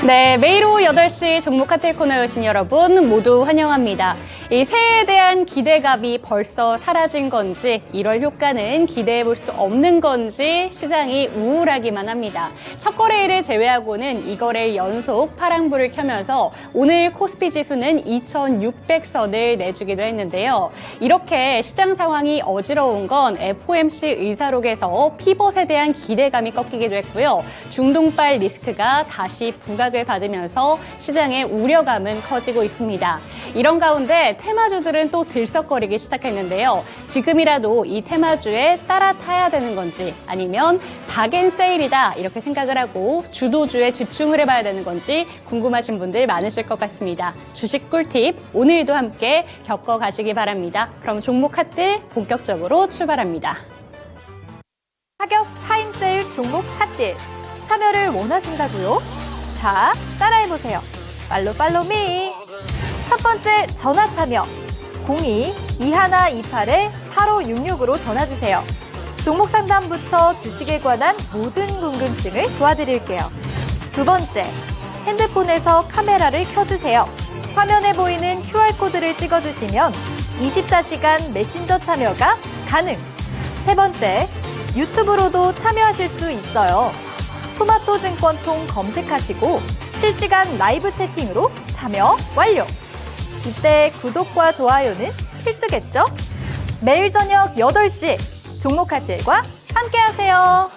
네, 매일 오후 8시 종목 카텔 코너에 오신 여러분 모두 환영합니다. 이 새해에 대한 기대감이 벌써 사라진 건지 1월 효과는 기대해 볼 수 없는 건지 시장이 우울하기만 합니다. 첫 거래일을 제외하고는 2거래일 연속 파랑불을 켜면서 오늘 코스피 지수는 2,600선을 내주기도 했는데요. 이렇게 시장 상황이 어지러운 건 FOMC 의사록에서 피벗에 대한 기대감이 꺾이기도 했고요. 중동발 리스크가 다시 부각을 받으면서 시장의 우려감은 커지고 있습니다. 이런 가운데 테마주들은 또 들썩거리기 시작했는데요. 지금이라도 이 테마주에 따라타야 되는 건지 아니면 박앤세일이다 이렇게 생각을 하고 주도주에 집중을 해봐야 되는 건지 궁금하신 분들 많으실 것 같습니다. 주식 꿀팁 오늘도 함께 겪어가시기 바랍니다. 그럼 종목 핫들 본격적으로 출발합니다. 타격 타임세일 종목 핫딜 참여를 원하신다고요? 자, 따라해보세요. 팔로미. 첫 번째 전화 참여 02-2128-8566으로 전화주세요. 종목 상담부터 주식에 관한 모든 궁금증을 도와드릴게요. 두 번째, 핸드폰에서 카메라를 켜주세요. 화면에 보이는 QR코드를 찍어주시면 24시간 메신저 참여가 가능. 세 번째, 유튜브로도 참여하실 수 있어요. 토마토증권통 검색하시고 실시간 라이브 채팅으로 참여 완료. 이때 구독과 좋아요는 필수겠죠? 매일 저녁 8시 종목 핫딜과 함께하세요.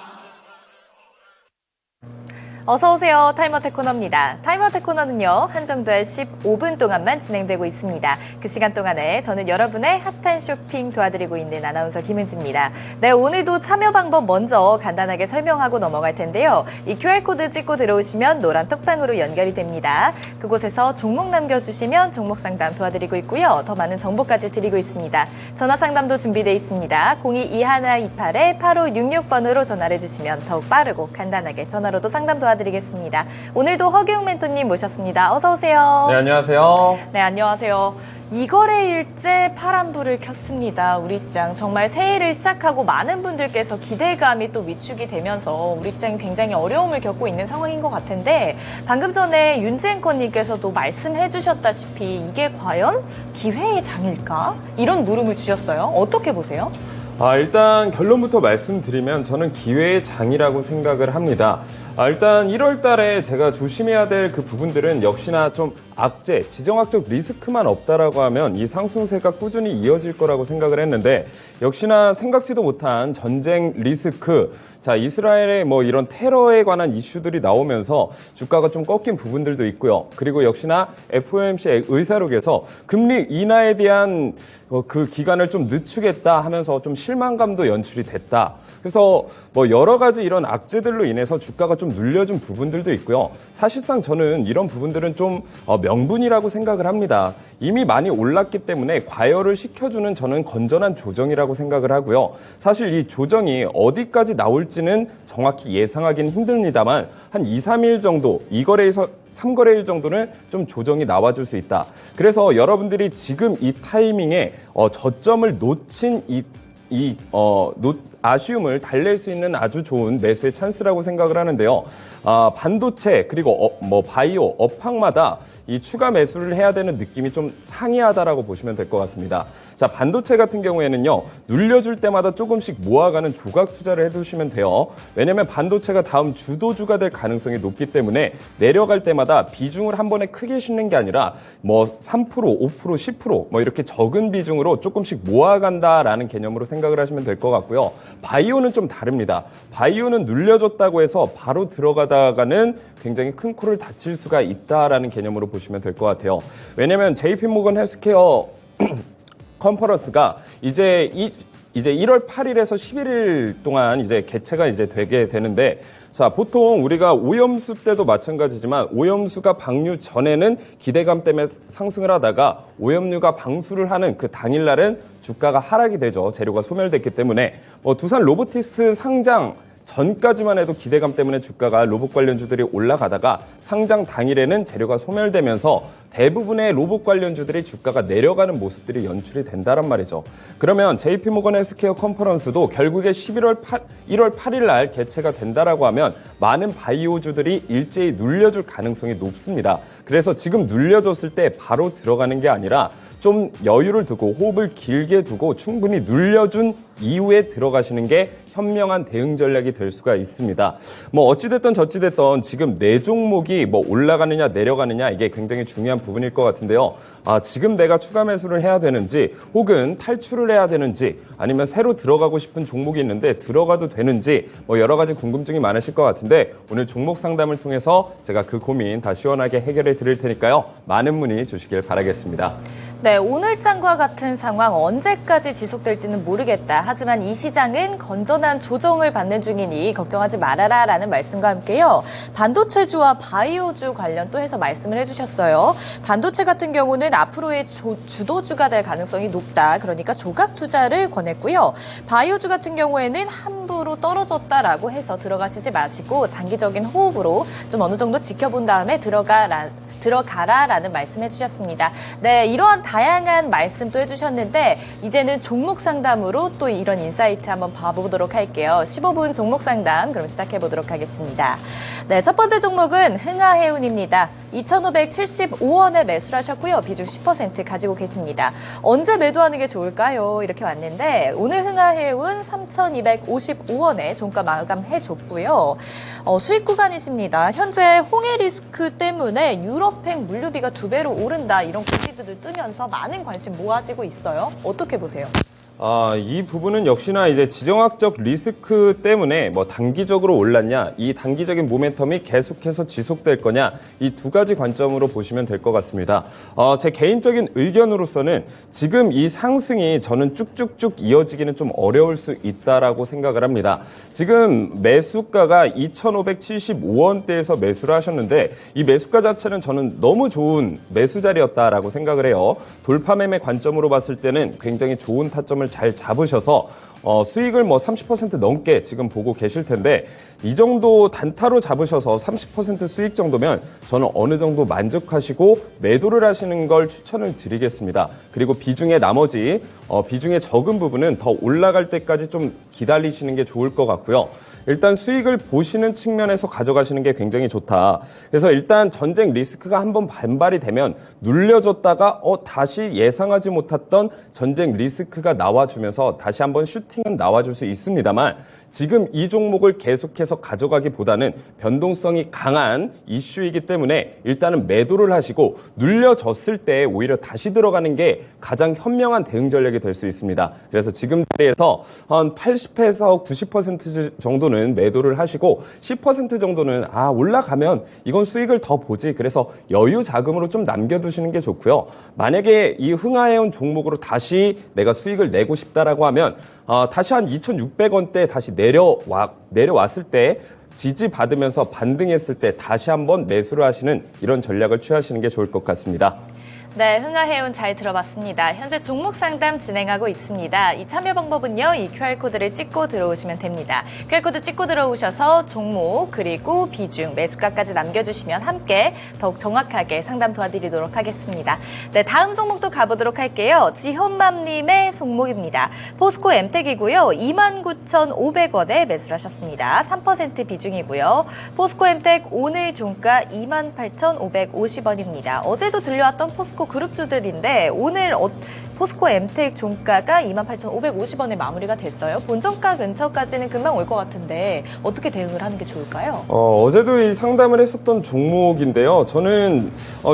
어서오세요. 타이머텍 코너입니다. 타이머텍 코너는요, 한정된 15분 동안만 진행되고 있습니다. 그 시간 동안에 저는 여러분의 핫한 쇼핑 도와드리고 있는 아나운서 김은지입니다. 네, 오늘도 참여 방법 먼저 간단하게 설명하고 넘어갈 텐데요. 이 QR코드 찍고 들어오시면 노란 톡방으로 연결이 됩니다. 그곳에서 종목 남겨주시면 종목 상담 도와드리고 있고요. 더 많은 정보까지 드리고 있습니다. 전화 상담도 준비되어 있습니다. 02-2128-8566번으로 전화를 주시면 더욱 빠르고 간단하게 전화로도 상담 도와드리겠습니다. 오늘도 허기웅 멘토님 모셨습니다. 어서 오세요. 네, 안녕하세요. 네, 안녕하세요. 2거래일째 파란불을 켰습니다. 우리 시장 정말 새해를 시작하고 많은 분들께서 기대감이 또 위축이 되면서 우리 시장이 굉장히 어려움을 겪고 있는 상황인 것 같은데 방금 전에 윤지 앵커님께서도 말씀해 주셨다시피 이게 과연 기회의 장일까? 이런 물음을 주셨어요. 어떻게 보세요? 일단 결론부터 말씀드리면 저는 기회의 장이라고 생각을 합니다. 일단 1월 달에 제가 조심해야 될 그 부분들은 역시나 좀 악재, 지정학적 리스크만 없다라고 하면 이 상승세가 꾸준히 이어질 거라고 생각을 했는데 역시나 생각지도 못한 전쟁 리스크, 자, 이스라엘의 뭐 이런 테러에 관한 이슈들이 나오면서 주가가 좀 꺾인 부분들도 있고요. 그리고 역시나 FOMC 의사록에서 금리 인하에 대한 그 기간을 좀 늦추겠다 하면서 좀 실망감도 연출이 됐다. 그래서 뭐 여러 가지 이런 악재들로 인해서 주가가 좀 눌려준 부분들도 있고요. 사실상 저는 이런 부분들은 좀 명분이라고 생각을 합니다. 이미 많이 올랐기 때문에 과열을 시켜주는 저는 건전한 조정이라고 생각을 하고요. 사실 이 조정이 어디까지 나올지는 정확히 예상하기는 힘듭니다만 한 2, 3일 정도, 2거래에서 3거래일 정도는 좀 조정이 나와줄 수 있다. 그래서 여러분들이 지금 이 타이밍에 저점을 놓친 아쉬움을 달랠 수 있는 아주 좋은 매수의 찬스라고 생각을 하는데요. 반도체 그리고 바이오, 업황마다 이 추가 매수를 해야 되는 느낌이 좀 상이하다라고 보시면 될 것 같습니다. 자, 반도체 같은 경우에는요, 눌려줄 때마다 조금씩 모아가는 조각 투자를 해두시면 돼요. 왜냐면 반도체가 다음 주도주가 될 가능성이 높기 때문에 내려갈 때마다 비중을 한 번에 크게 싣는 게 아니라 3%, 5%, 10% 이렇게 적은 비중으로 조금씩 모아간다라는 개념으로 생각을 하시면 될 것 같고요. 바이오는 좀 다릅니다. 바이오는 눌려줬다고 해서 바로 들어가다가는 굉장히 큰 코를 다칠 수가 있다라는 개념으로 보시면 될 것 같아요. 왜냐면 JP모건 헬스케어 컨퍼런스가 이제 1월 8일에서 11일 동안 이제 개최가 이제 되게 되는데, 자, 보통 우리가 오염수 때도 마찬가지지만 오염수가 방류 전에는 기대감 때문에 상승을 하다가 오염류가 방수를 하는 그 당일날은 주가가 하락이 되죠. 재료가 소멸됐기 때문에 두산 로보틱스 상장 전까지만 해도 기대감 때문에 주가가 로봇 관련주들이 올라가다가 상장 당일에는 재료가 소멸되면서 대부분의 로봇 관련주들이 주가가 내려가는 모습들이 연출이 된다란 말이죠. 그러면 JP모건 헬스케어 컨퍼런스도 결국에 1월 8일 날 개최가 된다라고 하면 많은 바이오주들이 일제히 눌려줄 가능성이 높습니다. 그래서 지금 눌려줬을 때 바로 들어가는 게 아니라 좀 여유를 두고 호흡을 길게 두고 충분히 눌려준 이후에 들어가시는 게 현명한 대응 전략이 될 수가 있습니다. 뭐 어찌됐든 저찌됐든 지금 네 종목이 뭐 올라가느냐 내려가느냐 이게 굉장히 중요한 부분일 것 같은데요. 지금 내가 추가 매수를 해야 되는지 혹은 탈출을 해야 되는지 아니면 새로 들어가고 싶은 종목이 있는데 들어가도 되는지 뭐 여러 가지 궁금증이 많으실 것 같은데 오늘 종목 상담을 통해서 제가 그 고민 다 시원하게 해결해 드릴 테니까요. 많은 문의 주시길 바라겠습니다. 네, 오늘장과 같은 상황 언제까지 지속될지는 모르겠다. 하지만 이 시장은 건전한 조정을 받는 중이니 걱정하지 말아라 라는 말씀과 함께요. 반도체주와 바이오주 관련 또 해서 말씀을 해주셨어요. 반도체 같은 경우는 앞으로의 주도주가 될 가능성이 높다. 그러니까 조각 투자를 권했고요. 바이오주 같은 경우에는 함부로 떨어졌다라고 해서 들어가시지 마시고 장기적인 호흡으로 좀 어느 정도 지켜본 다음에 들어가라라는 말씀해 주셨습니다. 네, 이러한 다양한 말씀도 해주셨는데 이제는 종목 상담으로 또 이런 인사이트 한번 봐보도록 할게요. 15분 종목 상담 그럼 시작해 보도록 하겠습니다. 네, 첫 번째 종목은 흥하해운입니다. 2,575원에 매수를 하셨고요. 비중 10% 가지고 계십니다. 언제 매도하는 게 좋을까요? 이렇게 왔는데 오늘 흥하해운 3,255원에 종가 마감해줬고요. 수익 구간이십니다. 현재 홍해 리스크 때문에 유럽행 물류비가 2배로 오른다 이런 기사들도 뜨면서 많은 관심 모아지고 있어요. 어떻게 보세요? 이 부분은 역시나 이제 지정학적 리스크 때문에 뭐 단기적으로 올랐냐, 이 단기적인 모멘텀이 계속해서 지속될 거냐, 이 두 가지 관점으로 보시면 될 것 같습니다. 제 개인적인 의견으로서는 지금 이 상승이 저는 쭉쭉쭉 이어지기는 좀 어려울 수 있다라고 생각을 합니다. 지금 매수가가 2,575원대에서 매수를 하셨는데 이 매수가 자체는 저는 너무 좋은 매수 자리였다라고 생각을 해요. 돌파 매매 관점으로 봤을 때는 굉장히 좋은 타점을 잘 잡으셔서 수익을 뭐 30% 넘게 지금 보고 계실 텐데 이 정도 단타로 잡으셔서 30% 수익 정도면 저는 어느 정도 만족하시고 매도를 하시는 걸 추천을 드리겠습니다. 그리고 비중의 나머지 비중의 적은 부분은 더 올라갈 때까지 좀 기다리시는 게 좋을 것 같고요. 일단 수익을 보시는 측면에서 가져가시는 게 굉장히 좋다. 그래서 일단 전쟁 리스크가 한번 반발이 되면 눌려졌다가 다시 예상하지 못했던 전쟁 리스크가 나와주면서 다시 한번 슈팅은 나와줄 수 있습니다만 지금 이 종목을 계속해서 가져가기보다는 변동성이 강한 이슈이기 때문에 일단은 매도를 하시고 눌려졌을 때 오히려 다시 들어가는 게 가장 현명한 대응 전략이 될 수 있습니다. 그래서 지금 자리에서 한 80에서 90% 정도는 매도를 하시고 10% 정도는 올라가면 이건 수익을 더 보지. 그래서 여유 자금으로 좀 남겨두시는 게 좋고요. 만약에 이 흥하해온 종목으로 다시 내가 수익을 내고 싶다라고 하면 다시 한 2,600원대 다시 내려왔을 때 지지받으면서 반등했을 때 다시 한번 매수를 하시는 이런 전략을 취하시는 게 좋을 것 같습니다. 네, 흥하해운 잘 들어봤습니다. 현재 종목 상담 진행하고 있습니다. 이 참여 방법은요, 이 QR코드를 찍고 들어오시면 됩니다. QR코드 찍고 들어오셔서 종목 그리고 비중, 매수가까지 남겨주시면 함께 더욱 정확하게 상담 도와드리도록 하겠습니다. 네, 다음 종목도 가보도록 할게요. 지현맘님의 종목입니다. 포스코 엠텍이고요. 29,500원에 매수를 하셨습니다. 3% 비중이고요. 포스코 엠텍 오늘 종가 28,550원입니다. 어제도 들려왔던 포스코 그룹주들인데 오늘 포스코 엠텍 종가가 28,550원에 마무리가 됐어요. 본정가 근처까지는 금방 올 것 같은데 어떻게 대응을 하는 게 좋을까요? 어제도 이 상담을 했었던 종목인데요. 저는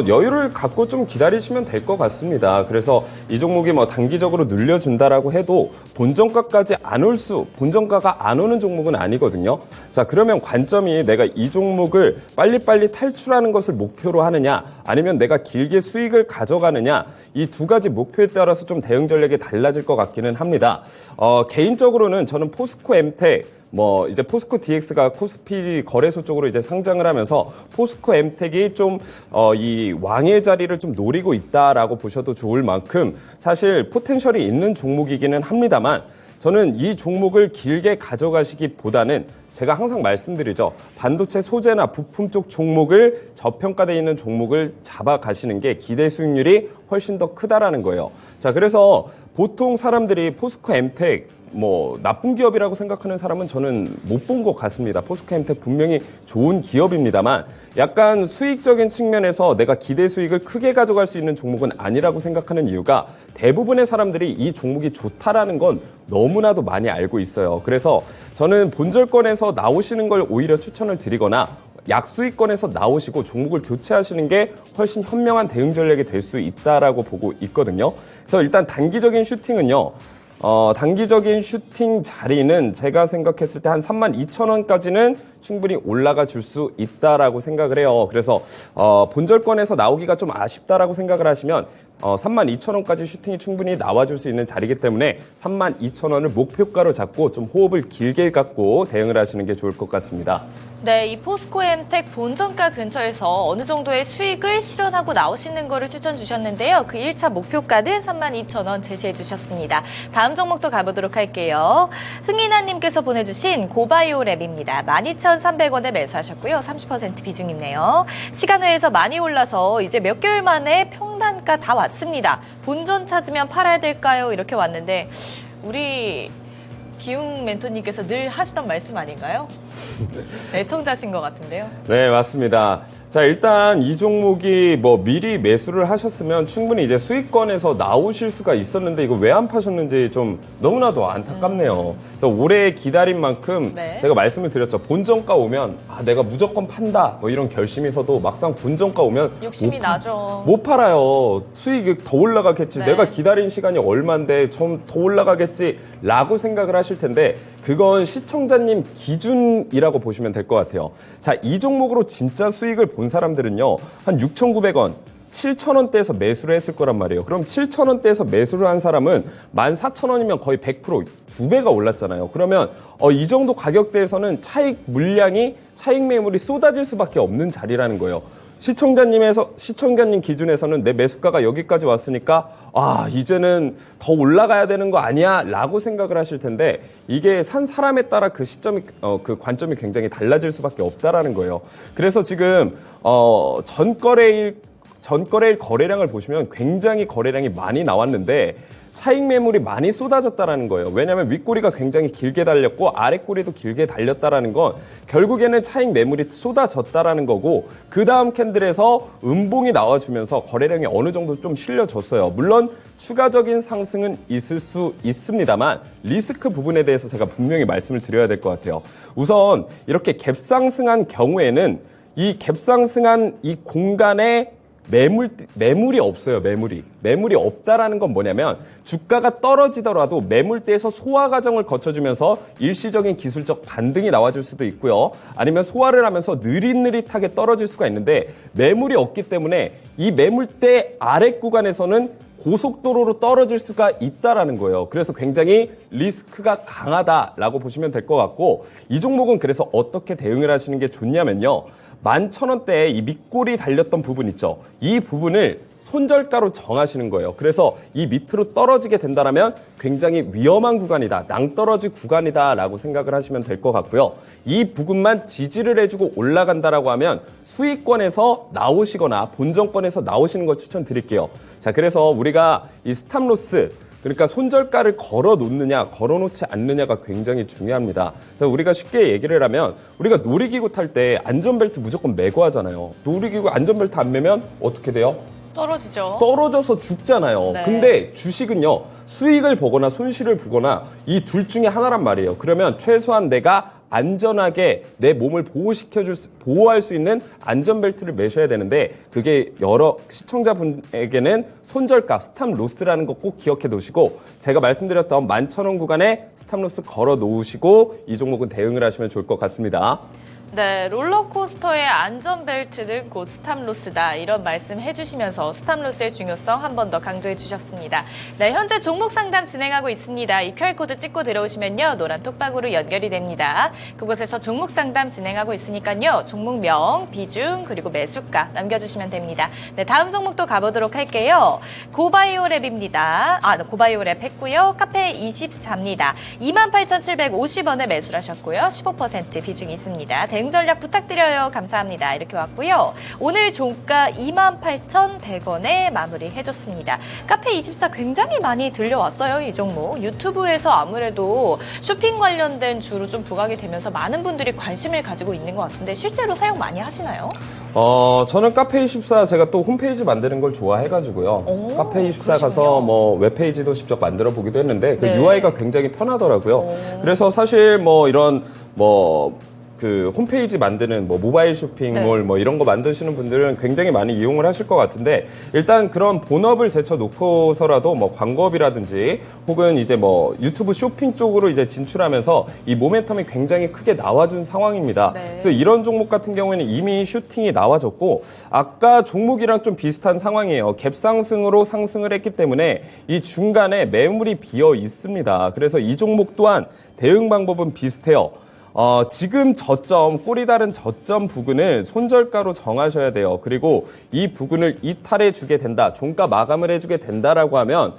여유를 갖고 좀 기다리시면 될 것 같습니다. 그래서 이 종목이 뭐 단기적으로 늘려준다라고 해도 본정가까지 본정가가 안 오는 종목은 아니거든요. 자, 그러면 관점이 내가 이 종목을 빨리빨리 탈출하는 것을 목표로 하느냐 아니면 내가 길게 수익을 가져가느냐 이 두 가지 목표에 따라서 좀 대응 전략이 달라질 것 같기는 합니다. 개인적으로는 저는 포스코 엠텍 이제 포스코 DX가 코스피 거래소 쪽으로 이제 상장을 하면서 포스코 엠텍이 좀, 이 왕의 자리를 좀 노리고 있다라고 보셔도 좋을 만큼 사실 포텐셜이 있는 종목이기는 합니다만 저는 이 종목을 길게 가져가시기보다는 제가 항상 말씀드리죠. 반도체 소재나 부품 쪽 종목을 저평가되어 있는 종목을 잡아가시는 게 기대 수익률이 훨씬 더 크다라는 거예요. 자, 그래서 보통 사람들이 포스코 엠텍 나쁜 기업이라고 생각하는 사람은 저는 못 본 것 같습니다. 포스코 엠텍 분명히 좋은 기업입니다만 약간 수익적인 측면에서 내가 기대 수익을 크게 가져갈 수 있는 종목은 아니라고 생각하는 이유가 대부분의 사람들이 이 종목이 좋다라는 건 너무나도 많이 알고 있어요. 그래서 저는 본절권에서 나오시는 걸 오히려 추천을 드리거나 약수익권에서 나오시고 종목을 교체하시는 게 훨씬 현명한 대응 전략이 될 수 있다라고 보고 있거든요. 그래서 일단 단기적인 슈팅은요. 단기적인 슈팅 자리는 제가 생각했을 때 한 32,000원까지는 충분히 올라가 줄 수 있다라고 생각을 해요. 그래서 본절권에서 나오기가 좀 아쉽다라고 생각을 하시면 32,000원까지 슈팅이 충분히 나와줄 수 있는 자리이기 때문에 32,000원을 목표가로 잡고 좀 호흡을 길게 갖고 대응을 하시는 게 좋을 것 같습니다. 네, 이 포스코 엠텍 본전가 근처에서 어느 정도의 수익을 실현하고 나오시는 거를 추천 주셨는데요. 그 1차 목표가는 32,000원 제시해 주셨습니다. 다음 종목도 가보도록 할게요. 흥인아님께서 보내주신 고바이오랩입니다. 12,300원에 매수하셨고요. 30% 비중 있네요. 시간외에서 많이 올라서 이제 몇 개월 만에 평단가 다 왔습니다. 본전 찾으면 팔아야 될까요? 이렇게 왔는데 우리 기웅 멘토님께서 늘 하시던 말씀 아닌가요? 애청자신 것 같은데요. 네, 맞습니다. 자, 일단 이 종목이 미리 매수를 하셨으면 충분히 이제 수익권에서 나오실 수가 있었는데 이거 왜 안 파셨는지 좀 너무나도 안타깝네요. 그래서 오래 기다린 만큼 네. 제가 말씀을 드렸죠. 본전가 오면 내가 무조건 판다 이런 결심이 서도 막상 본전가 오면 욕심이 나죠. 못 팔아요. 수익이 더 올라가겠지. 네. 내가 기다린 시간이 얼만데 좀 더 올라가겠지라고 생각을 하실 텐데 그건 시청자님 기준이라고 보시면 될 것 같아요. 자, 이 종목으로 진짜 수익을 본 사람들은요. 한 6,900원, 7,000원대에서 매수를 했을 거란 말이에요. 그럼 7,000원대에서 매수를 한 사람은 14,000원이면 거의 100%, 2배가 올랐잖아요. 그러면 이 정도 가격대에서는 차익 매물이 쏟아질 수밖에 없는 자리라는 거예요. 시청자님 기준에서는 내 매수가가 여기까지 왔으니까 이제는 더 올라가야 되는 거 아니야? 라고 생각을 하실 텐데 이게 산 사람에 따라 그 시점이 그 관점이 굉장히 달라질 수밖에 없다라는 거예요. 그래서 지금 전거래일 거래량을 보시면 굉장히 거래량이 많이 나왔는데 차익 매물이 많이 쏟아졌다라는 거예요. 왜냐하면 윗꼬리가 굉장히 길게 달렸고 아랫꼬리도 길게 달렸다라는 건 결국에는 차익 매물이 쏟아졌다라는 거고 그 다음 캔들에서 음봉이 나와주면서 거래량이 어느 정도 좀 실려졌어요. 물론 추가적인 상승은 있을 수 있습니다만 리스크 부분에 대해서 제가 분명히 말씀을 드려야 될 것 같아요. 우선 이렇게 갭상승한 경우에는 이 갭상승한 이 공간에 매물이 없어요. 매물이 없다라는 건 뭐냐면 주가가 떨어지더라도 매물대에서 소화 과정을 거쳐주면서 일시적인 기술적 반등이 나와줄 수도 있고요. 아니면 소화를 하면서 느릿느릿하게 떨어질 수가 있는데 매물이 없기 때문에 이 매물대 아랫 구간에서는 고속도로로 떨어질 수가 있다라는 거예요. 그래서 굉장히 리스크가 강하다라고 보시면 될 것 같고 이 종목은 그래서 어떻게 대응을 하시는 게 좋냐면요. 11,000원대에 이 밑골이 달렸던 부분 있죠. 이 부분을 손절가로 정하시는 거예요. 그래서 이 밑으로 떨어지게 된다면 굉장히 위험한 구간이다. 낭떠러지 구간이다라고 생각을 하시면 될 것 같고요. 이 부분만 지지를 해주고 올라간다라고 하면 수익권에서 나오시거나 본전권에서 나오시는 걸 추천드릴게요. 자, 그래서 우리가 이 스탑로스 그러니까 손절가를 걸어 놓느냐, 걸어 놓지 않느냐가 굉장히 중요합니다. 그래서 우리가 쉽게 얘기를 하면 우리가 놀이기구 탈 때 안전벨트 무조건 매고 하잖아요. 놀이기구 안전벨트 안 매면 어떻게 돼요? 떨어지죠. 떨어져서 죽잖아요. 네. 근데 주식은요, 수익을 보거나 손실을 보거나 이 둘 중에 하나란 말이에요. 그러면 최소한 내가 안전하게 내 몸을 보호할 수 있는 안전벨트를 매셔야 되는데 그게 여러 시청자분에게는 손절가, 스탑로스라는 거 꼭 기억해 놓으시고 제가 말씀드렸던 11,000원 구간에 스탑로스 걸어 놓으시고 이 종목은 대응을 하시면 좋을 것 같습니다. 네, 롤러코스터의 안전벨트는 곧 스탑로스다. 이런 말씀 해주시면서 스탑로스의 중요성 한 번 더 강조해 주셨습니다. 네, 현재 종목 상담 진행하고 있습니다. 이 QR코드 찍고 들어오시면요. 노란 톡방으로 연결이 됩니다. 그곳에서 종목 상담 진행하고 있으니까요. 종목명, 비중, 그리고 매수가 남겨주시면 됩니다. 네, 다음 종목도 가보도록 할게요. 고바이오랩입니다. 고바이오랩 했고요. 카페24입니다. 28,750원에 매수를 하셨고요. 15% 비중이 있습니다. 대응 전략 부탁드려요. 감사합니다. 이렇게 왔고요. 오늘 종가 28,100원에 마무리해줬습니다. 카페24 굉장히 많이 들려왔어요. 이 종목. 유튜브에서 아무래도 쇼핑 관련된 주로 좀 부각이 되면서 많은 분들이 관심을 가지고 있는 것 같은데 실제로 사용 많이 하시나요? 저는 카페24 제가 또 홈페이지 만드는 걸 좋아해가지고요. 카페24 가서 뭐 웹페이지도 직접 만들어 보기도 했는데 그 네. UI가 굉장히 편하더라고요. 그래서 사실 뭐 이런 그 홈페이지 만드는 뭐 모바일 쇼핑몰 네. 뭐 이런 거 만드시는 분들은 굉장히 많이 이용을 하실 것 같은데 일단 그런 본업을 제쳐 놓고서라도 뭐 광고업이라든지 혹은 이제 뭐 유튜브 쇼핑 쪽으로 이제 진출하면서 이 모멘텀이 굉장히 크게 나와준 상황입니다. 네. 그래서 이런 종목 같은 경우에는 이미 슈팅이 나와졌고 아까 종목이랑 좀 비슷한 상황이에요. 갭상승으로 상승을 했기 때문에 이 중간에 매물이 비어 있습니다. 그래서 이 종목 또한 대응 방법은 비슷해요. 지금 저점, 꼬리 다른 저점 부근을 손절가로 정하셔야 돼요. 그리고 이 부근을 이탈해 주게 된다, 종가 마감을 해주게 된다라고 하면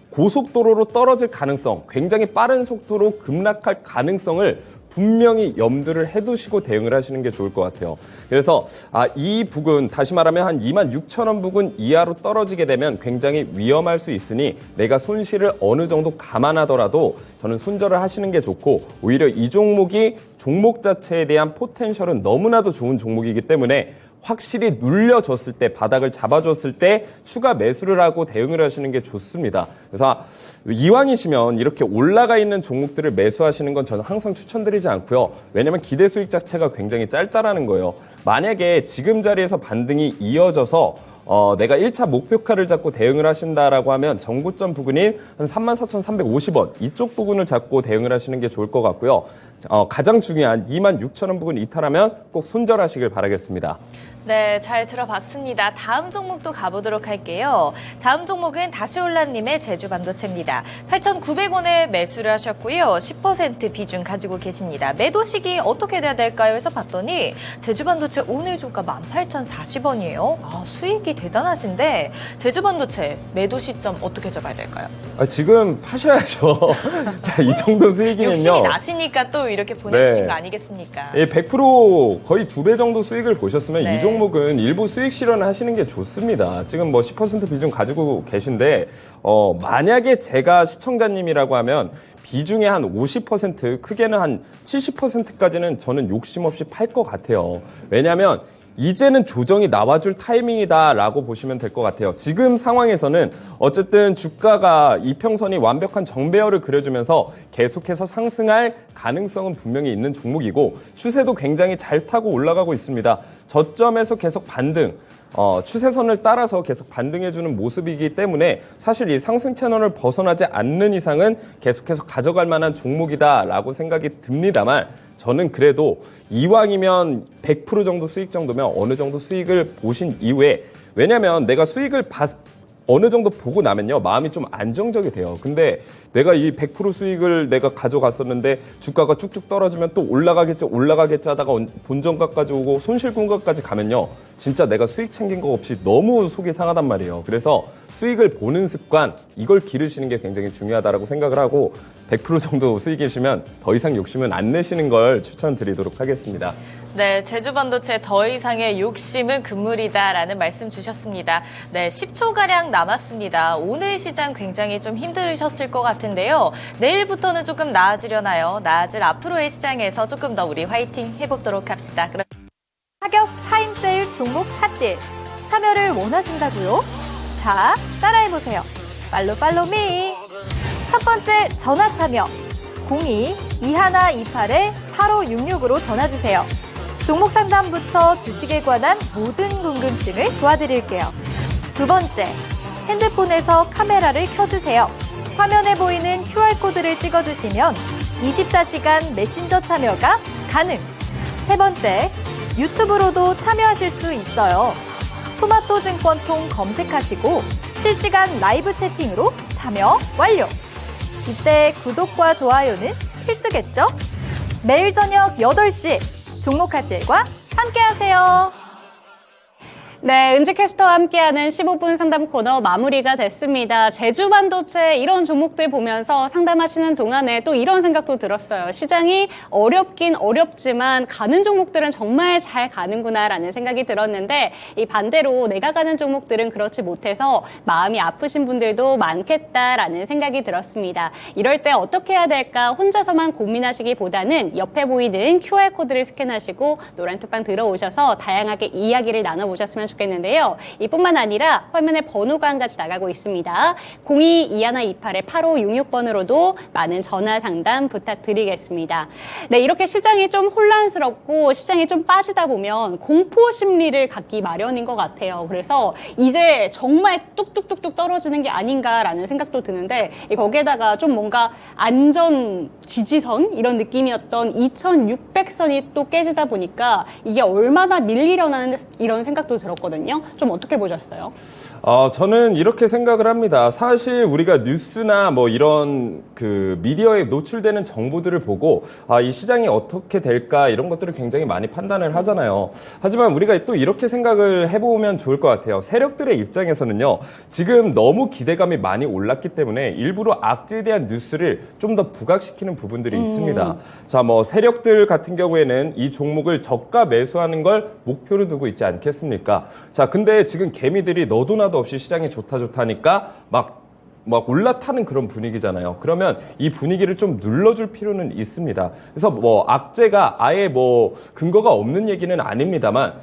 고속도로로 떨어질 가능성, 굉장히 빠른 속도로 급락할 가능성을 분명히 염두를 해두시고 대응을 하시는 게 좋을 것 같아요. 그래서 이 부근, 다시 말하면 한 26,000원 부근 이하로 떨어지게 되면 굉장히 위험할 수 있으니 내가 손실을 어느 정도 감안하더라도 저는 손절을 하시는 게 좋고 오히려 이 종목이 종목 자체에 대한 포텐셜은 너무나도 좋은 종목이기 때문에 확실히 눌려줬을 때, 바닥을 잡아줬을 때 추가 매수를 하고 대응을 하시는 게 좋습니다. 그래서 이왕이시면 이렇게 올라가 있는 종목들을 매수하시는 건 저는 항상 추천드리지 않고요. 왜냐하면 기대 수익 자체가 굉장히 짧다라는 거예요. 만약에 지금 자리에서 반등이 이어져서 내가 1차 목표가를 잡고 대응을 하신다라고 하면 정고점 부근인 한 34,350원 이쪽 부분을 잡고 대응을 하시는 게 좋을 것 같고요. 가장 중요한 26,000원 부근 이탈하면 꼭 손절하시길 바라겠습니다. 네, 잘 들어봤습니다. 다음 종목도 가보도록 할게요. 다음 종목은 다시올라님의 제주반도체입니다. 8,900원에 매수를 하셨고요. 10% 비중 가지고 계십니다. 매도 시기 어떻게 돼야 될까요? 해서 봤더니 제주반도체 오늘 종가 18,040원이에요. 수익이 대단하신데 제주반도체 매도 시점 어떻게 잡아야 될까요? 지금 파셔야죠. 자, 이 정도 수익이면요. 욕심이 나시니까 또 이렇게 보내주신 네. 거 아니겠습니까? 100% 거의 2배 정도 수익을 보셨으면 네. 이 종목은 일부 수익 실현을 하시는 게 좋습니다. 지금 뭐 10% 비중 가지고 계신데 만약에 제가 시청자님이라고 하면 비중의 한 50%, 크게는 한 70%까지는 저는 욕심 없이 팔 것 같아요. 왜냐하면 이제는 조정이 나와줄 타이밍이다라고 보시면 될 것 같아요. 지금 상황에서는 어쨌든 주가가 이평선이 완벽한 정배열을 그려주면서 계속해서 상승할 가능성은 분명히 있는 종목이고 추세도 굉장히 잘 타고 올라가고 있습니다. 저점에서 계속 반등, 추세선을 따라서 계속 반등해주는 모습이기 때문에 사실 이 상승 채널을 벗어나지 않는 이상은 계속해서 가져갈 만한 종목이다라고 생각이 듭니다만 저는 그래도 이왕이면 100% 정도 수익 정도면 어느 정도 수익을 보신 이후에 왜냐면 내가 수익을 어느 정도 보고 나면요 마음이 좀 안정적이 돼요. 근데 내가 이 100% 수익을 내가 가져갔었는데 주가가 쭉쭉 떨어지면 또 올라가겠지 하다가 본전가까지 오고 손실군가까지 가면요 진짜 내가 수익 챙긴 거 없이 너무 속이 상하단 말이에요. 그래서 수익을 보는 습관 이걸 기르시는 게 굉장히 중요하다고 생각을 하고 100% 정도 수익이시면 더 이상 욕심은 안 내시는 걸 추천드리도록 하겠습니다. 네, 제주반도체 더 이상의 욕심은 금물이다라는 말씀 주셨습니다. 네, 10초가량 남았습니다. 오늘 시장 굉장히 좀 힘들으셨을 것 같은데요. 내일부터는 조금 나아지려나요? 나아질 앞으로의 시장에서 조금 더 우리 화이팅 해보도록 합시다. 그럼 가격 타임세일 종목 핫딜 참여를 원하신다고요? 자, 따라해보세요. 팔로미. 첫 번째 전화 참여 02-2128-8566으로 전화주세요. 종목 상담부터 주식에 관한 모든 궁금증을 도와드릴게요. 두 번째, 핸드폰에서 카메라를 켜주세요. 화면에 보이는 QR코드를 찍어주시면 24시간 메신저 참여가 가능. 세 번째, 유튜브로도 참여하실 수 있어요. 토마토 증권통 검색하시고 실시간 라이브 채팅으로 참여 완료. 이때 구독과 좋아요는 필수겠죠? 매일 저녁 8시 종목카텔과 함께하세요. 네, 은지 캐스터와 함께하는 15분 상담 코너 마무리가 됐습니다. 제주반도체 이런 종목들 보면서 상담하시는 동안에 또 이런 생각도 들었어요. 시장이 어렵긴 어렵지만 가는 종목들은 정말 잘 가는구나라는 생각이 들었는데 이 반대로 내가 가는 종목들은 그렇지 못해서 마음이 아프신 분들도 많겠다라는 생각이 들었습니다. 이럴 때 어떻게 해야 될까 혼자서만 고민하시기보다는 옆에 보이는 QR코드를 스캔하시고 노란 톡방 들어오셔서 다양하게 이야기를 나눠보셨으면 좋겠는데요. 이뿐만 아니라 화면에 번호가 한 가지 나가고 있습니다. 02-2128-8566번으로도 많은 전화 상담 부탁드리겠습니다. 네, 이렇게 시장이 좀 혼란스럽고 시장이 좀 빠지다 보면 공포 심리를 갖기 마련인 것 같아요. 그래서 이제 정말 뚝뚝뚝뚝 떨어지는 게 아닌가라는 생각도 드는데 거기에다가 좀 뭔가 안전 지지선 이런 느낌이었던 2600선이 또 깨지다 보니까 이게 얼마나 밀리려는 이런 생각도 들었거든요. 좀 어떻게 보셨어요? 저는 이렇게 생각을 합니다. 사실 우리가 뉴스나 뭐 이런 그 미디어에 노출되는 정보들을 보고 이 시장이 어떻게 될까 이런 것들을 굉장히 많이 판단을 하잖아요. 하지만 우리가 또 이렇게 생각을 해보면 좋을 것 같아요. 세력들의 입장에서는요. 지금 너무 기대감이 많이 올랐기 때문에 일부러 악재에 대한 뉴스를 좀 더 부각시키는 부분들이 있습니다. 자, 뭐 세력들 같은 경우에는 이 종목을 저가 매수하는 걸 목표로 두고 있지 않겠습니까? 자, 근데 지금 개미들이 너도 나도 없이 시장이 좋다니까 막 올라타는 그런 분위기잖아요. 그러면 이 분위기를 좀 눌러줄 필요는 있습니다. 그래서 뭐 악재가 아예 뭐 근거가 없는 얘기는 아닙니다만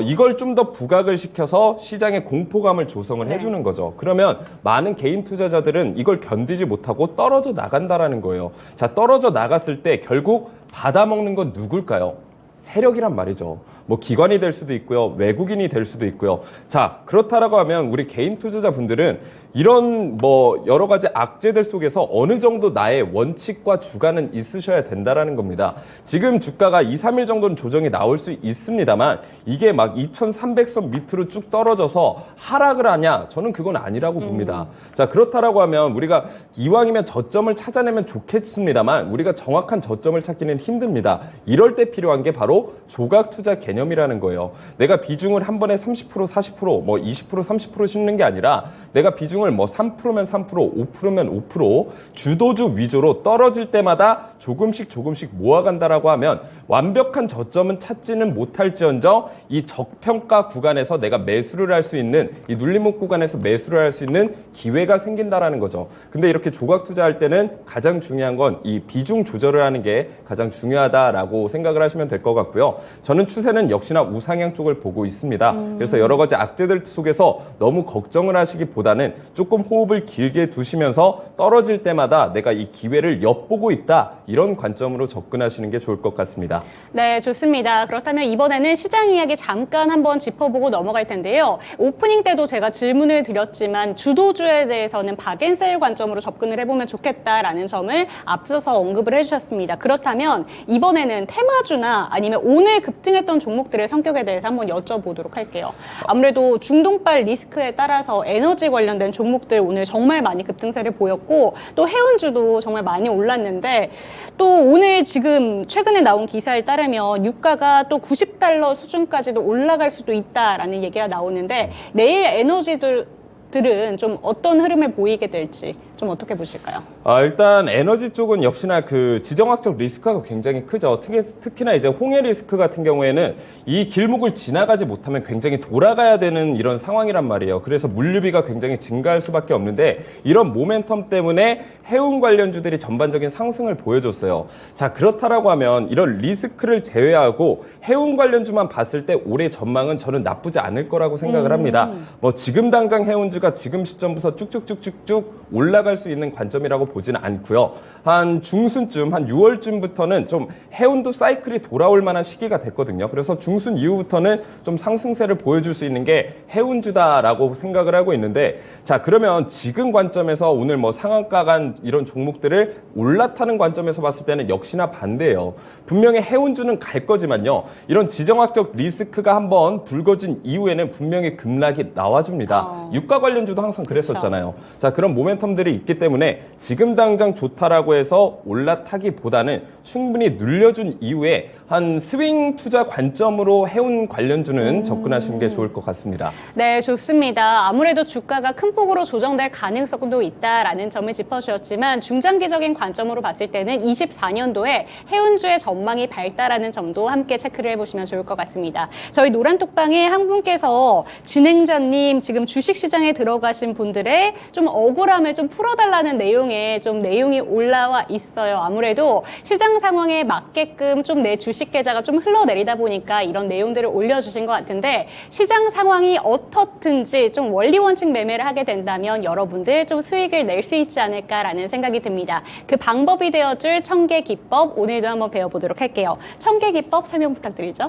이걸 좀 더 부각을 시켜서 시장의 공포감을 조성을 해주는 거죠. 그러면 많은 개인 투자자들은 이걸 견디지 못하고 떨어져 나간다라는 거예요. 자, 떨어져 나갔을 때 결국 받아먹는 건 누굴까요? 세력이란 말이죠. 뭐 기관이 될 수도 있고요. 외국인이 될 수도 있고요. 자, 그렇다라고 하면 우리 개인 투자자분들은 이런 뭐 여러 가지 악재들 속에서 어느 정도 나의 원칙과 주관은 있으셔야 된다라는 겁니다. 지금 주가가 2, 3일 정도는 조정이 나올 수 있습니다만 이게 막 2300선 밑으로 쭉 떨어져서 하락을 하냐? 저는 그건 아니라고 봅니다. 자, 그렇다라고 하면 우리가 이왕이면 저점을 찾아내면 좋겠습니다만 우리가 정확한 저점을 찾기는 힘듭니다. 이럴 때 필요한 게 바로 조각 투자 개념이라는 거예요. 내가 비중을 한 번에 30%, 40%, 뭐 20%, 30% 싣는 게 아니라 내가 비중을 뭐 3%면 3%, 5%면 5% 주도주 위주로 떨어질 때마다 조금씩 모아간다라고 하면 완벽한 저점은 찾지는 못할지언정 이 저평가 구간에서 내가 매수를 할 수 있는 이 눌림목 구간에서 매수를 할 수 있는 기회가 생긴다라는 거죠. 근데 이렇게 조각 투자할 때는 가장 중요한 건 이 비중 조절을 하는 게 가장 중요하다라고 생각을 하시면 될 것 같고요. 저는 추세는 역시나 우상향 쪽을 보고 있습니다. 그래서 여러 가지 악재들 속에서 너무 걱정을 하시기보다는 조금 호흡을 길게 두시면서 떨어질 때마다 내가 이 기회를 엿보고 있다. 이런 관점으로 접근하시는 게 좋을 것 같습니다. 네, 좋습니다. 그렇다면 이번에는 시장 이야기 잠깐 한번 짚어보고 넘어갈 텐데요. 오프닝 때도 제가 질문을 드렸지만 주도주에 대해서는 박앤셀 관점으로 접근을 해보면 좋겠다라는 점을 앞서서 언급을 해주셨습니다. 그렇다면 이번에는 테마주나 아니면 오늘 급등했던 종목들의 성격에 대해서 한번 여쭤보도록 할게요. 아무래도 중동발 리스크에 따라서 에너지 관련된 종목들 오늘 정말 많이 급등세를 보였고 또 해운주도 정말 많이 올랐는데 또 오늘 지금 최근에 나온 기사에 따르면 유가가 또 $90 수준까지도 올라갈 수도 있다라는 얘기가 나오는데 내일 에너지들은 좀 어떤 흐름을 보이게 될지 좀 어떻게 보실까요? 일단 에너지 쪽은 역시나 그 지정학적 리스크가 굉장히 크죠. 특히나 이제 홍해 리스크 같은 경우에는 이 길목을 지나가지 못하면 굉장히 돌아가야 되는 이런 상황이란 말이에요. 그래서 물류비가 굉장히 증가할 수밖에 없는데 이런 모멘텀 때문에 해운 관련주들이 전반적인 상승을 보여줬어요. 자, 그렇다라고 하면 이런 리스크를 제외하고 해운 관련주만 봤을 때 올해 전망은 저는 나쁘지 않을 거라고 생각을 합니다. 뭐 지금 당장 해운주가 지금 시점부터 쭉쭉쭉쭉쭉 올라가 올라갈 수 있는 관점이라고 보지는 않고요. 한 중순쯤, 한 6월쯤부터는 좀 해운도 사이클이 돌아올 만한 시기가 됐거든요. 그래서 중순 이후부터는 좀 상승세를 보여줄 수 있는 게 해운주다라고 생각을 하고 있는데, 자, 그러면 지금 관점에서 오늘 뭐 상한가 간 이런 종목들을 올라타는 관점에서 봤을 때는 역시나 반대예요. 분명히 해운주는 갈 거지만요. 이런 지정학적 리스크가 한번 불거진 이후에는 분명히 급락이 나와줍니다. 유가 관련주도 항상 그랬었잖아요. 자, 그런 모멘텀들이 있기 때문에 지금 당장 좋다라고 해서 올라타기보다는 충분히 눌려준 이후에 한 스윙 투자 관점으로 해운 관련주는 접근하시는 게 좋을 것 같습니다. 네, 좋습니다. 아무래도 주가가 큰 폭으로 조정될 가능성도 있다라는 점을 짚어주셨지만 중장기적인 관점으로 봤을 때는 24년도에 해운주의 전망이 밝다라는 점도 함께 체크를 해보시면 좋을 것 같습니다. 저희 노란톡방에 한 분께서 진행자님 지금 주식시장에 들어가신 분들의 좀 억울함을 좀 풀어달라는 내용에 좀 내용이 올라와 있어요. 아무래도 시장 상황에 맞게끔 좀 내 주식 계좌가 좀 흘러내리다 보니까 이런 내용들을 올려주신 것 같은데, 시장 상황이 어떻든지 좀 원리 원칙 매매를 하게 된다면 여러분들 좀 수익을 낼 수 있지 않을까라는 생각이 듭니다. 그 방법이 되어줄 청계 기법 오늘도 한번 배워보도록 할게요. 청계 기법 설명 부탁드리죠.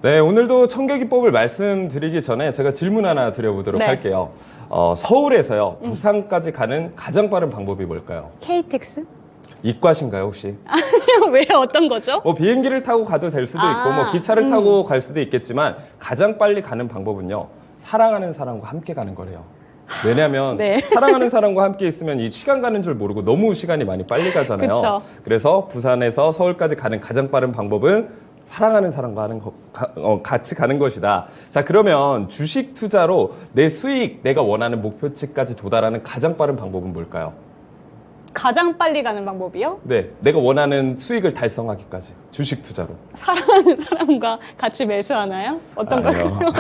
네, 오늘도 청계 기법을 말씀드리기 전에 제가 질문 하나 드려보도록 네. 할게요. 서울에서요, 부산까지 가는 가장 빠른 방법이 뭘까요? KTX? 이과신가요, 혹시? 왜 어떤 거죠? 뭐 비행기를 타고 가도 될 수도 있고 뭐 기차를 타고 갈 수도 있겠지만 가장 빨리 가는 방법은요, 사랑하는 사람과 함께 가는 거래요. 왜냐하면 네. 사랑하는 사람과 함께 있으면 이 시간 가는 줄 모르고 너무 시간이 많이 빨리 가잖아요. 그쵸. 그래서 부산에서 서울까지 가는 가장 빠른 방법은 사랑하는 사람과 같이 가는 것이다. 자, 그러면 주식 투자로 내 수익, 내가 원하는 목표치까지 도달하는 가장 빠른 방법은 뭘까요? 가장 빨리 가는 방법이요? 네, 내가 원하는 수익을 달성하기까지 주식 투자로. 사랑하는 사람과 같이 매수하나요? 어떤 아니요. 걸까요?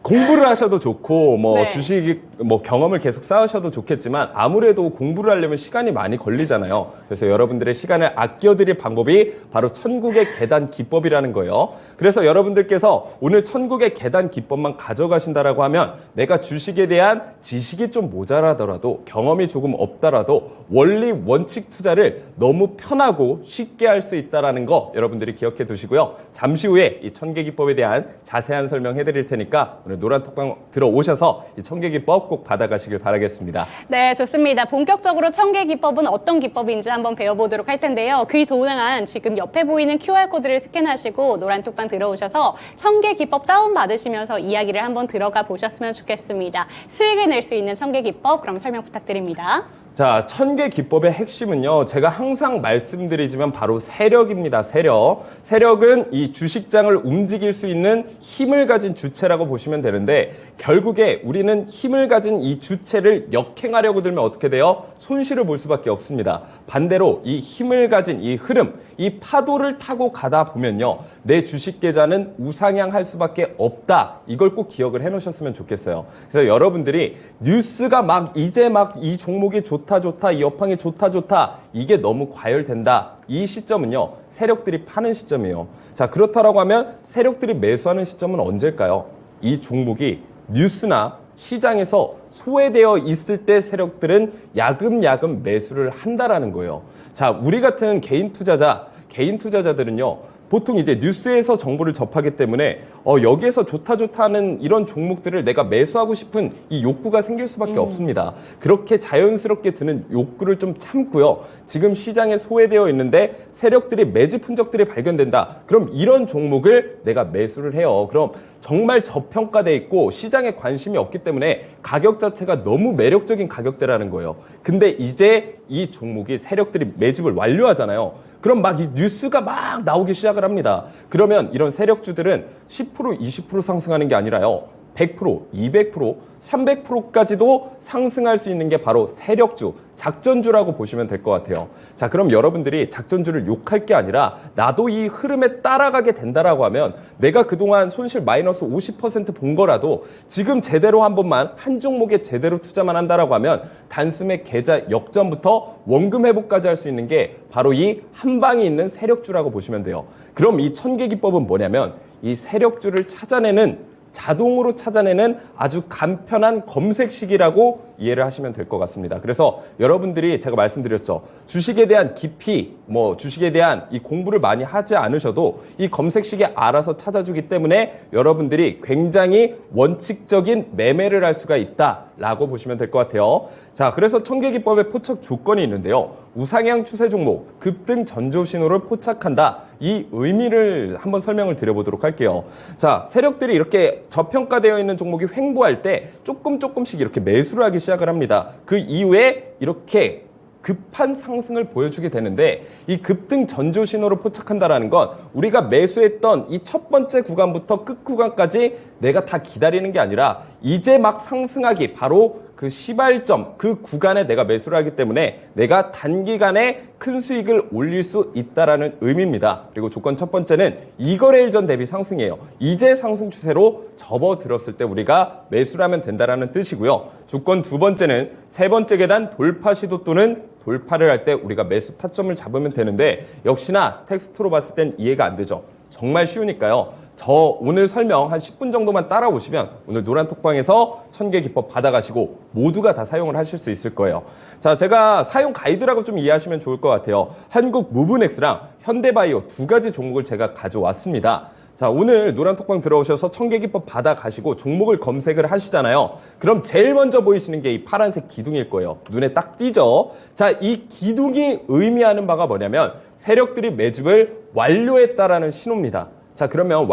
공부를 하셔도 좋고 뭐 네. 주식 뭐 경험을 계속 쌓으셔도 좋겠지만 아무래도 공부를 하려면 시간이 많이 걸리잖아요. 그래서 여러분들의 시간을 아껴드릴 방법이 바로 천국의 계단 기법이라는 거예요. 그래서 여러분들께서 오늘 천국의 계단 기법만 가져가신다라고 하면 내가 주식에 대한 지식이 좀 모자라더라도 경험이 조금 없더라도 원리 원칙 투자를 너무 편하고 쉽게 할 수 있다라는 거 여러분들이 기억해 두시고요. 잠시 후에 이 천개 기법에 대한 자세한 설명해 드릴 테니까 오늘 노란톡방 들어오셔서 이 천개 기법 꼭 받아가시길 바라겠습니다. 네, 좋습니다. 본격적으로 청계 기법은 어떤 기법인지 한번 배워보도록 할 텐데요. 그 동안 지금 옆에 보이는 QR코드를 스캔하시고 노란톡방 들어오셔서 청계 기법 다운받으시면서 이야기를 한번 들어가 보셨으면 좋겠습니다. 수익을 낼 수 있는 청계 기법 그럼 설명 부탁드립니다. 자, 천개 기법의 핵심은요, 제가 항상 말씀드리지만 바로 세력입니다. 세력. 세력은 이 주식장을 움직일 수 있는 힘을 가진 주체라고 보시면 되는데, 결국에 우리는 힘을 가진 이 주체를 역행하려고 들면 어떻게 돼요? 손실을 볼 수밖에 없습니다. 반대로 이 힘을 가진 이 흐름, 이 파도를 타고 가다 보면요, 내 주식 계좌는 우상향할 수밖에 없다. 이걸 꼭 기억을 해 놓으셨으면 좋겠어요. 그래서 여러분들이 뉴스가 이제 이 종목이 좋다, 이 업황이 좋다, 이게 너무 과열된다. 이 시점은요, 세력들이 파는 시점이에요. 자, 그렇다라고 하면 세력들이 매수하는 시점은 언제일까요? 이 종목이 뉴스나 시장에서 소외되어 있을 때 세력들은 야금야금 매수를 한다라는 거예요. 자, 우리 같은 개인 투자자들은요, 보통 이제 뉴스에서 정보를 접하기 때문에 여기에서 좋다 하는 이런 종목들을 내가 매수하고 싶은 이 욕구가 생길 수밖에 없습니다. 그렇게 자연스럽게 드는 욕구를 좀 참고요. 지금 시장에 소외되어 있는데 세력들이 매집 흔적들이 발견된다. 그럼 이런 종목을 내가 매수를 해요. 그럼 정말 저평가돼 있고 시장에 관심이 없기 때문에 가격 자체가 너무 매력적인 가격대라는 거예요. 근데 이제 이 종목이 세력들이 매집을 완료하잖아요. 그럼 이 뉴스가 나오기 시작을 합니다. 그러면 이런 세력주들은 10%, 20% 상승하는 게 아니라요, 100%, 200%, 300%까지도 상승할 수 있는 게 바로 세력주, 작전주라고 보시면 될 것 같아요. 자, 그럼 여러분들이 작전주를 욕할 게 아니라 나도 이 흐름에 따라가게 된다라고 하면 내가 그동안 손실 마이너스 50% 본 거라도 지금 제대로 한 번만 한 종목에 제대로 투자만 한다라고 하면 단숨에 계좌 역전부터 원금 회복까지 할 수 있는 게 바로 이 한 방에 있는 세력주라고 보시면 돼요. 그럼 이 천개 기법은 뭐냐면 이 세력주를 찾아내는 자동으로 찾아내는 아주 간편한 검색식이라고 이해를 하시면 될 것 같습니다. 그래서 여러분들이 제가 말씀드렸죠. 주식에 대한 깊이, 주식에 대한 이 공부를 많이 하지 않으셔도 이 검색식이 알아서 찾아주기 때문에 여러분들이 굉장히 원칙적인 매매를 할 수가 있다라고 보시면 될 것 같아요. 자, 그래서 천계기법의 포착 조건이 있는데요. 우상향 추세 종목, 급등 전조 신호를 포착한다. 이 의미를 한번 설명을 드려보도록 할게요. 자, 세력들이 이렇게 저평가되어 있는 종목이 횡보할 때 조금씩 이렇게 매수를 하기 시작을 합니다. 그 이후에 이렇게 급한 상승을 보여주게 되는데 이 급등 전조 신호를 포착한다라는 건 우리가 매수했던 이 첫 번째 구간부터 끝 구간까지 내가 다 기다리는 게 아니라 이제 막 상승하기 바로 그 시발점 그 구간에 내가 매수를 하기 때문에 내가 단기간에 큰 수익을 올릴 수 있다라는 의미입니다. 그리고 조건 첫 번째는 2거래일 전 대비 상승이에요. 이제 상승 추세로 접어들었을 때 우리가 매수를 하면 된다라는 뜻이고요. 조건 두 번째는 세 번째 계단 돌파 시도 또는 돌파를 할 때 우리가 매수 타점을 잡으면 되는데 역시나 텍스트로 봤을 땐 이해가 안 되죠. 정말 쉬우니까요. 저 오늘 설명 한 10분 정도만 따라오시면 오늘 노란톡방에서 천계기법 받아가시고 모두가 다 사용을 하실 수 있을 거예요. 자, 제가 사용 가이드라고 좀 이해하시면 좋을 것 같아요. 한국 무브넥스랑 현대바이오 두 가지 종목을 제가 가져왔습니다. 자, 오늘 노란톡방 들어오셔서 천계기법 받아가시고 종목을 검색을 하시잖아요. 그럼 제일 먼저 보이시는 게 이 파란색 기둥일 거예요. 눈에 딱 띄죠. 자, 이 기둥이 의미하는 바가 뭐냐면 세력들이 매집을 완료했다라는 신호입니다. 자, 그러면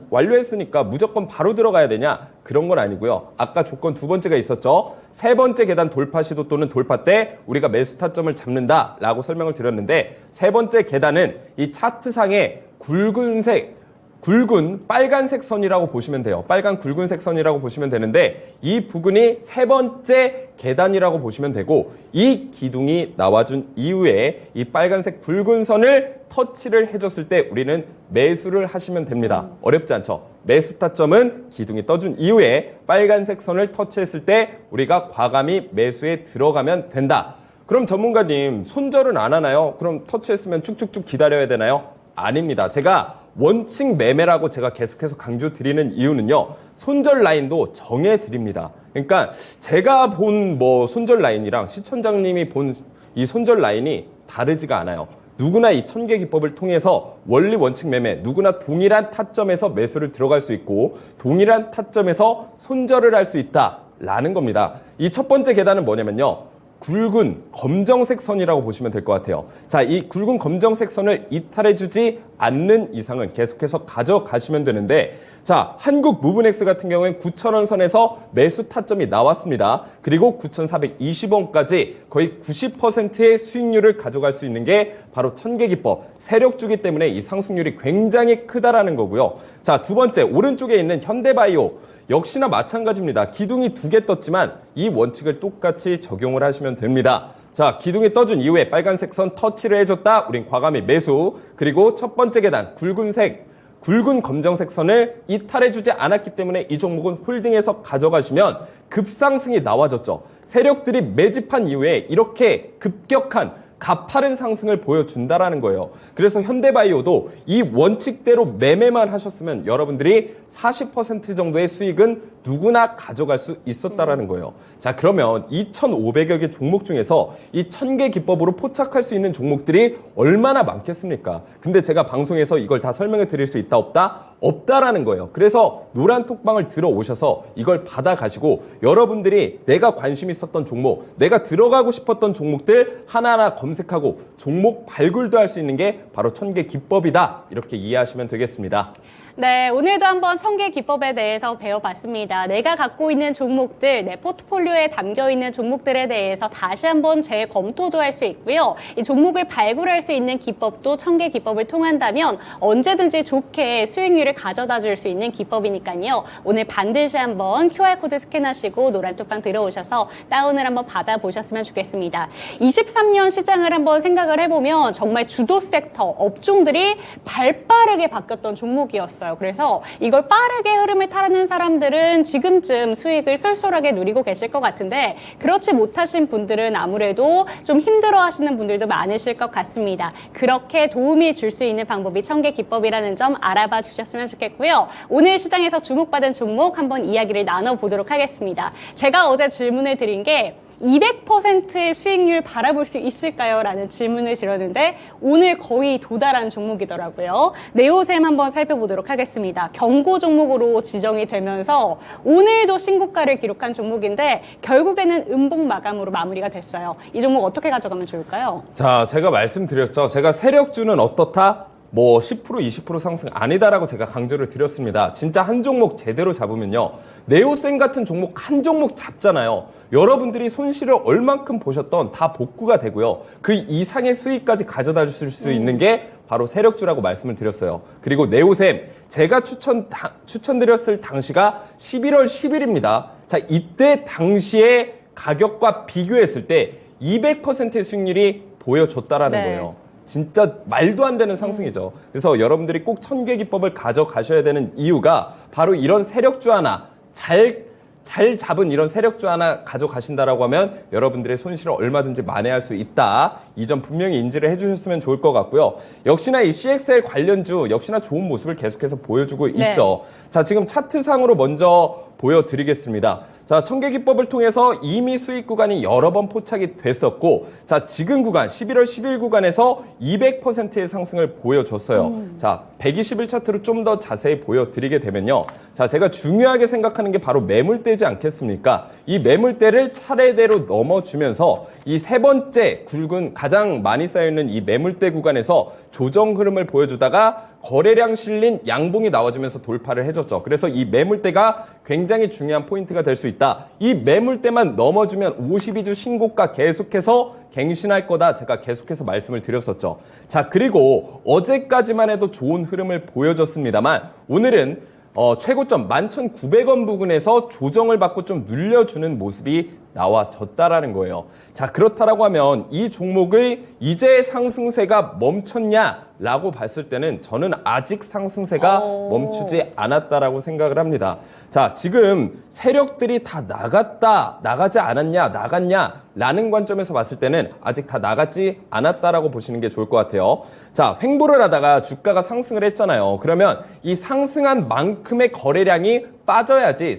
완료했으니까 무조건 바로 들어가야 되냐? 그런 건 아니고요. 아까 조건 두 번째가 있었죠. 세 번째 계단 돌파 시도 또는 돌파 때 우리가 매수 타점을 잡는다라고 설명을 드렸는데 세 번째 계단은 이 차트상의 굵은 빨간색 선이라고 보시면 돼요. 빨간 굵은색 선이라고 보시면 되는데 이 부분이 세 번째 계단이라고 보시면 되고 이 기둥이 나와준 이후에 이 빨간색 굵은 선을 터치를 해줬을 때 우리는 매수를 하시면 됩니다. 어렵지 않죠? 매수 타점은 기둥이 떠준 이후에 빨간색 선을 터치했을 때 우리가 과감히 매수에 들어가면 된다. 그럼 전문가님 손절은 안 하나요? 그럼 터치했으면 쭉쭉쭉 기다려야 되나요? 아닙니다. 제가 원칙 매매라고 제가 계속해서 강조드리는 이유는요. 손절 라인도 정해드립니다. 그러니까 제가 본 손절 라인이랑 시청자님이 본 이 손절 라인이 다르지가 않아요. 누구나 이 천계기법을 통해서 원리 원칙 매매 누구나 동일한 타점에서 매수를 들어갈 수 있고 동일한 타점에서 손절을 할 수 있다라는 겁니다. 이 첫 번째 계단은 뭐냐면요. 굵은 검정색 선이라고 보시면 될 것 같아요. 자, 이 굵은 검정색 선을 이탈해주지 않는 이상은 계속해서 가져가시면 되는데 자, 한국 무브넥스 같은 경우엔 9,000원 선에서 매수 타점이 나왔습니다. 그리고 9,420원까지 거의 90%의 수익률을 가져갈 수 있는 게 바로 천계기법 세력주기 때문에 이 상승률이 굉장히 크다라는 거고요. 자, 두 번째 오른쪽에 있는 현대바이오 역시나 마찬가지입니다. 기둥이 두 개 떴지만 이 원칙을 똑같이 적용을 하시면 됩니다. 자, 기둥이 떠준 이후에 빨간색 선 터치를 해줬다. 우린 과감히 매수. 그리고 첫 번째 계단 굵은 검정색 선을 이탈해주지 않았기 때문에 이 종목은 홀딩해서 가져가시면 급상승이 나와졌죠. 세력들이 매집한 이후에 이렇게 급격한 가파른 상승을 보여준다라는 거예요. 그래서 현대바이오도 이 원칙대로 매매만 하셨으면 여러분들이 40% 정도의 수익은 누구나 가져갈 수 있었다라는 거예요. 자, 그러면 2,500여 개 종목 중에서 이 1,000개 기법으로 포착할 수 있는 종목들이 얼마나 많겠습니까? 근데 제가 방송에서 이걸 다 설명해 드릴 수 있다 없다? 없다라는 거예요. 그래서 노란톡방을 들어오셔서 이걸 받아가시고 여러분들이 내가 관심 있었던 종목, 내가 들어가고 싶었던 종목들 하나하나 검색하고 종목 발굴도 할 수 있는 게 바로 1,000개 기법이다. 이렇게 이해하시면 되겠습니다. 네, 오늘도 한번 1,000개 기법에 대해서 배워봤습니다. 내가 갖고 있는 종목들, 내 포트폴리오에 담겨있는 종목들에 대해서 다시 한번 재검토도 할 수 있고요. 이 종목을 발굴할 수 있는 기법도 1,000개 기법을 통한다면 언제든지 좋게 수익률을 가져다 줄 수 있는 기법이니까요. 오늘 반드시 한번 QR코드 스캔하시고 노란톡방 들어오셔서 다운을 한번 받아보셨으면 좋겠습니다. 23년 시장을 한번 생각을 해보면 정말 주도 섹터, 업종들이 발빠르게 바뀌었던 종목이었어요. 있어요. 그래서 이걸 빠르게 흐름을 타는 사람들은 지금쯤 수익을 쏠쏠하게 누리고 계실 것 같은데 그렇지 못하신 분들은 아무래도 좀 힘들어하시는 분들도 많으실 것 같습니다. 그렇게 도움이 줄 수 있는 방법이 청계 기법이라는 점 알아봐 주셨으면 좋겠고요. 오늘 시장에서 주목받은 종목 한번 이야기를 나눠보도록 하겠습니다. 제가 어제 질문을 드린 게 200%의 수익률 바라볼 수 있을까요? 라는 질문을 드렸는데 오늘 거의 도달한 종목이더라고요. 네오셈 한번 살펴보도록 하겠습니다. 경고 종목으로 지정이 되면서 오늘도 신고가를 기록한 종목인데 결국에는 음봉 마감으로 마무리가 됐어요. 이 종목 어떻게 가져가면 좋을까요? 자, 제가 말씀드렸죠. 제가 세력주는 어떻다? 뭐 10% 20% 상승 아니다라고 제가 강조를 드렸습니다. 진짜 한 종목 제대로 잡으면요. 네오셈 같은 종목 한 종목 잡잖아요. 여러분들이 손실을 얼만큼 보셨던 다 복구가 되고요. 그 이상의 수익까지 가져다 주실 수 있는 게 바로 세력주라고 말씀을 드렸어요. 그리고 네오셈 제가 추천드렸을 당시가 11월 10일입니다. 자, 이때 당시의 가격과 비교했을 때 200%의 수익률이 보여줬다라는 거예요. 진짜 말도 안 되는 상승이죠. 그래서 여러분들이 꼭 청계 기법을 가져가셔야 되는 이유가 바로 이런 세력주 하나 잘 잡은 이런 세력주 하나 가져가신다라고 하면 여러분들의 손실을 얼마든지 만회할 수 있다. 이 점 분명히 인지를 해주셨으면 좋을 것 같고요. 역시나 이 CXL 관련주 역시나 좋은 모습을 계속해서 보여주고 있죠. 자, 지금 차트상으로 먼저 보여드리겠습니다. 자, 청계기법을 통해서 이미 수익 구간이 여러 번 포착이 됐었고, 자, 지금 구간 11월 10일 구간에서 200%의 상승을 보여줬어요. 자, 120일 차트로 좀 더 자세히 보여드리게 되면요. 자, 제가 중요하게 생각하는 게 바로 매물대지 않겠습니까? 이 매물대를 차례대로 넘어주면서 이 세 번째 굵은 가장 많이 쌓여있는 이 매물대 구간에서 조정 흐름을 보여주다가 거래량 실린 양봉이 나와주면서 돌파를 해줬죠. 그래서 이 매물대가 굉장히 중요한 포인트가 될 수 있다. 이 매물대만 넘어주면 52주 신고가 계속해서 갱신할 거다. 제가 계속해서 말씀을 드렸었죠. 자, 그리고 어제까지만 해도 좋은 흐름을 보여줬습니다만 오늘은 최고점 11,900원 부근에서 조정을 받고 좀 눌려주는 모습이 나와졌다라는 거예요. 자, 그렇다라고 하면 이 종목을 이제 상승세가 멈췄냐라고 봤을 때는 저는 아직 상승세가 멈추지 않았다라고 생각을 합니다. 자, 지금 세력들이 다 나가지 않았냐, 나갔냐라는 관점에서 봤을 때는 아직 다 나갔지 않았다라고 보시는 게 좋을 것 같아요. 자, 횡보를 하다가 주가가 상승을 했잖아요. 그러면 이 상승한 만큼의 거래량이 빠져야지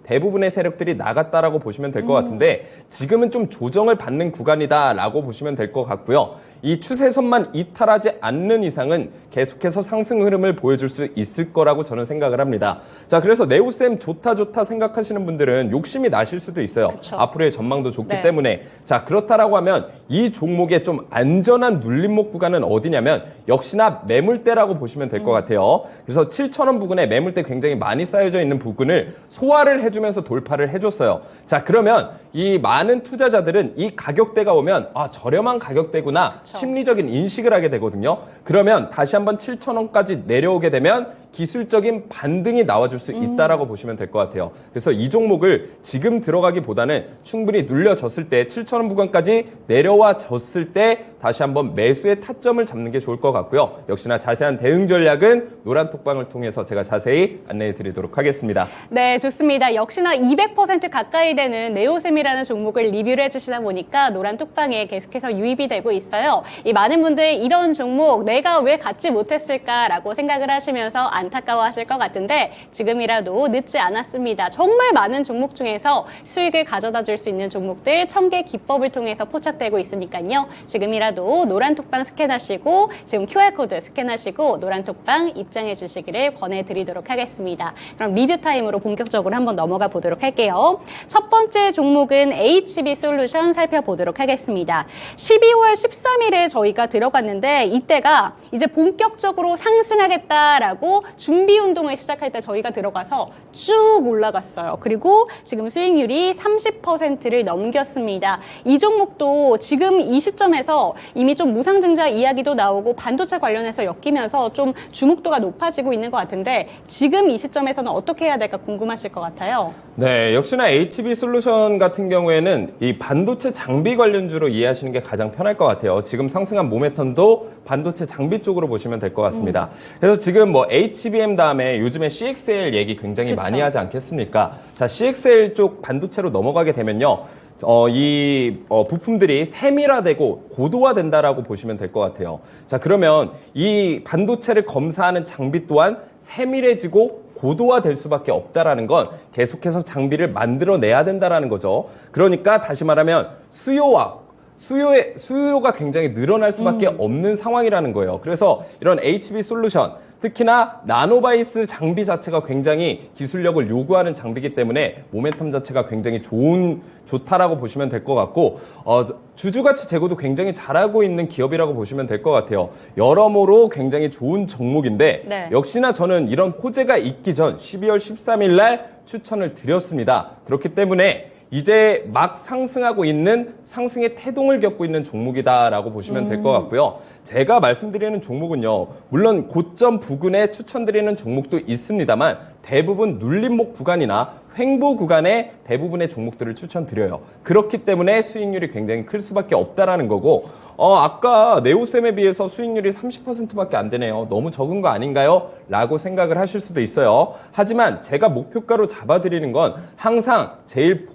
대부분의 세력들이 나갔다라고 보시면 될 것 같은데 지금은 좀 조정을 받는 구간이다라고 보시면 될 것 같고요. 이 추세선만 이탈하지 않는 이상은 계속해서 상승 흐름을 보여줄 수 있을 거라고 저는 생각을 합니다. 자, 그래서 네오셈 좋다 생각하시는 분들은 욕심이 나실 수도 있어요. 그쵸. 앞으로의 전망도 좋기 때문에. 자, 그렇다라고 하면 이 종목의 좀 안전한 눌림목 구간은 어디냐면 역시나 매물대라고 보시면 될 것 같아요. 그래서 7,000원 부근에 매물대 굉장히 많이 쌓여져 있는 부근을 소화를 해주면서 돌파를 해줬어요. 자, 그러면 이 많은 투자자들은 이 가격대가 오면 아, 저렴한 가격대구나 심리적인 인식을 하게 되거든요. 그러면 다시 한번 7,000원까지 내려오게 되면 기술적인 반등이 나와줄 수 있다라고 보시면 될 것 같아요. 그래서 이 종목을 지금 들어가기보다는 충분히 눌려졌을 때 7,000원 부근까지 내려와 졌을 때 다시 한번 매수의 타점을 잡는 게 좋을 것 같고요. 역시나 자세한 대응 전략은 노란 톡방을 통해서 제가 자세히 안내해 드리도록 하겠습니다. 네, 좋습니다. 역시나 200% 가까이 되는 네오셈이라는 종목을 리뷰를 해주시다 보니까 노란 톡방에 계속해서 유입이 되고 있어요. 이 많은 분들 이런 종목 내가 왜 갖지 못했을까라고 생각을 하시면서 안타까워하실 것 같은데 지금이라도 늦지 않았습니다. 정말 많은 종목 중에서 수익을 가져다 줄 수 있는 종목들 청계 기법을 통해서 포착되고 있으니까요. 지금이라도 노란 톡방 스캔하시고 지금 QR코드 스캔하시고 노란 톡방 입장해 주시기를 권해드리도록 하겠습니다. 그럼 리뷰 타임으로 본격적으로 한번 넘어가 보도록 할게요. 첫 번째 종목은 HB솔루션 살펴보도록 하겠습니다. 12월 13일에 저희가 들어갔는데 이때가 이제 본격적으로 상승하겠다라고 준비 운동을 시작할 때 저희가 들어가서 쭉 올라갔어요. 그리고 지금 수익률이 30%를 넘겼습니다. 이 종목도 지금 이 시점에서 이미 좀 무상증자 이야기도 나오고 반도체 관련해서 엮이면서 좀 주목도가 높아지고 있는 것 같은데 지금 이 시점에서는 어떻게 해야 될까 궁금하실 것 같아요. 네, 역시나 HB솔루션 같은 같은 경우에는 이 반도체 장비 관련주로 이해하시는 게 가장 편할 것 같아요. 지금 상승한 모멘텀도 반도체 장비 쪽으로 보시면 될 것 같습니다. 그래서 지금 뭐 HBM 다음에 요즘에 CXL 얘기 굉장히 그쵸. 많이 하지 않겠습니까? 자, CXL 쪽 반도체로 넘어가게 되면요. 부품들이 세밀화되고 고도화된다라고 보시면 될 것 같아요. 자, 그러면 이 반도체를 검사하는 장비 또한 세밀해지고 고도화될 수밖에 없다라는 건 계속해서 장비를 만들어내야 된다라는 거죠. 그러니까 다시 말하면 수요가 굉장히 늘어날 수밖에 없는 상황이라는 거예요. 그래서 이런 HB 솔루션, 특히나 나노바이스 장비 자체가 굉장히 기술력을 요구하는 장비이기 때문에 모멘텀 자체가 굉장히 좋다라고 보시면 될 것 같고, 주주가치 제고도 굉장히 잘하고 있는 기업이라고 보시면 될 것 같아요. 여러모로 굉장히 좋은 종목인데, 네. 역시나 저는 이런 호재가 있기 전 12월 13일 날 추천을 드렸습니다. 그렇기 때문에 이제 막 상승하고 있는 상승의 태동을 겪고 있는 종목이다라고 보시면 될 것 같고요. 제가 말씀드리는 종목은요, 물론 고점 부근에 추천드리는 종목도 있습니다만 대부분 눌림목 구간이나 횡보 구간에 대부분의 종목들을 추천드려요. 그렇기 때문에 수익률이 굉장히 클 수밖에 없다라는 거고, 아까 네오셈에 비해서 수익률이 30%밖에 안 되네요. 너무 적은 거 아닌가요? 라고 생각을 하실 수도 있어요. 하지만 제가 목표가로 잡아드리는 건 항상 제일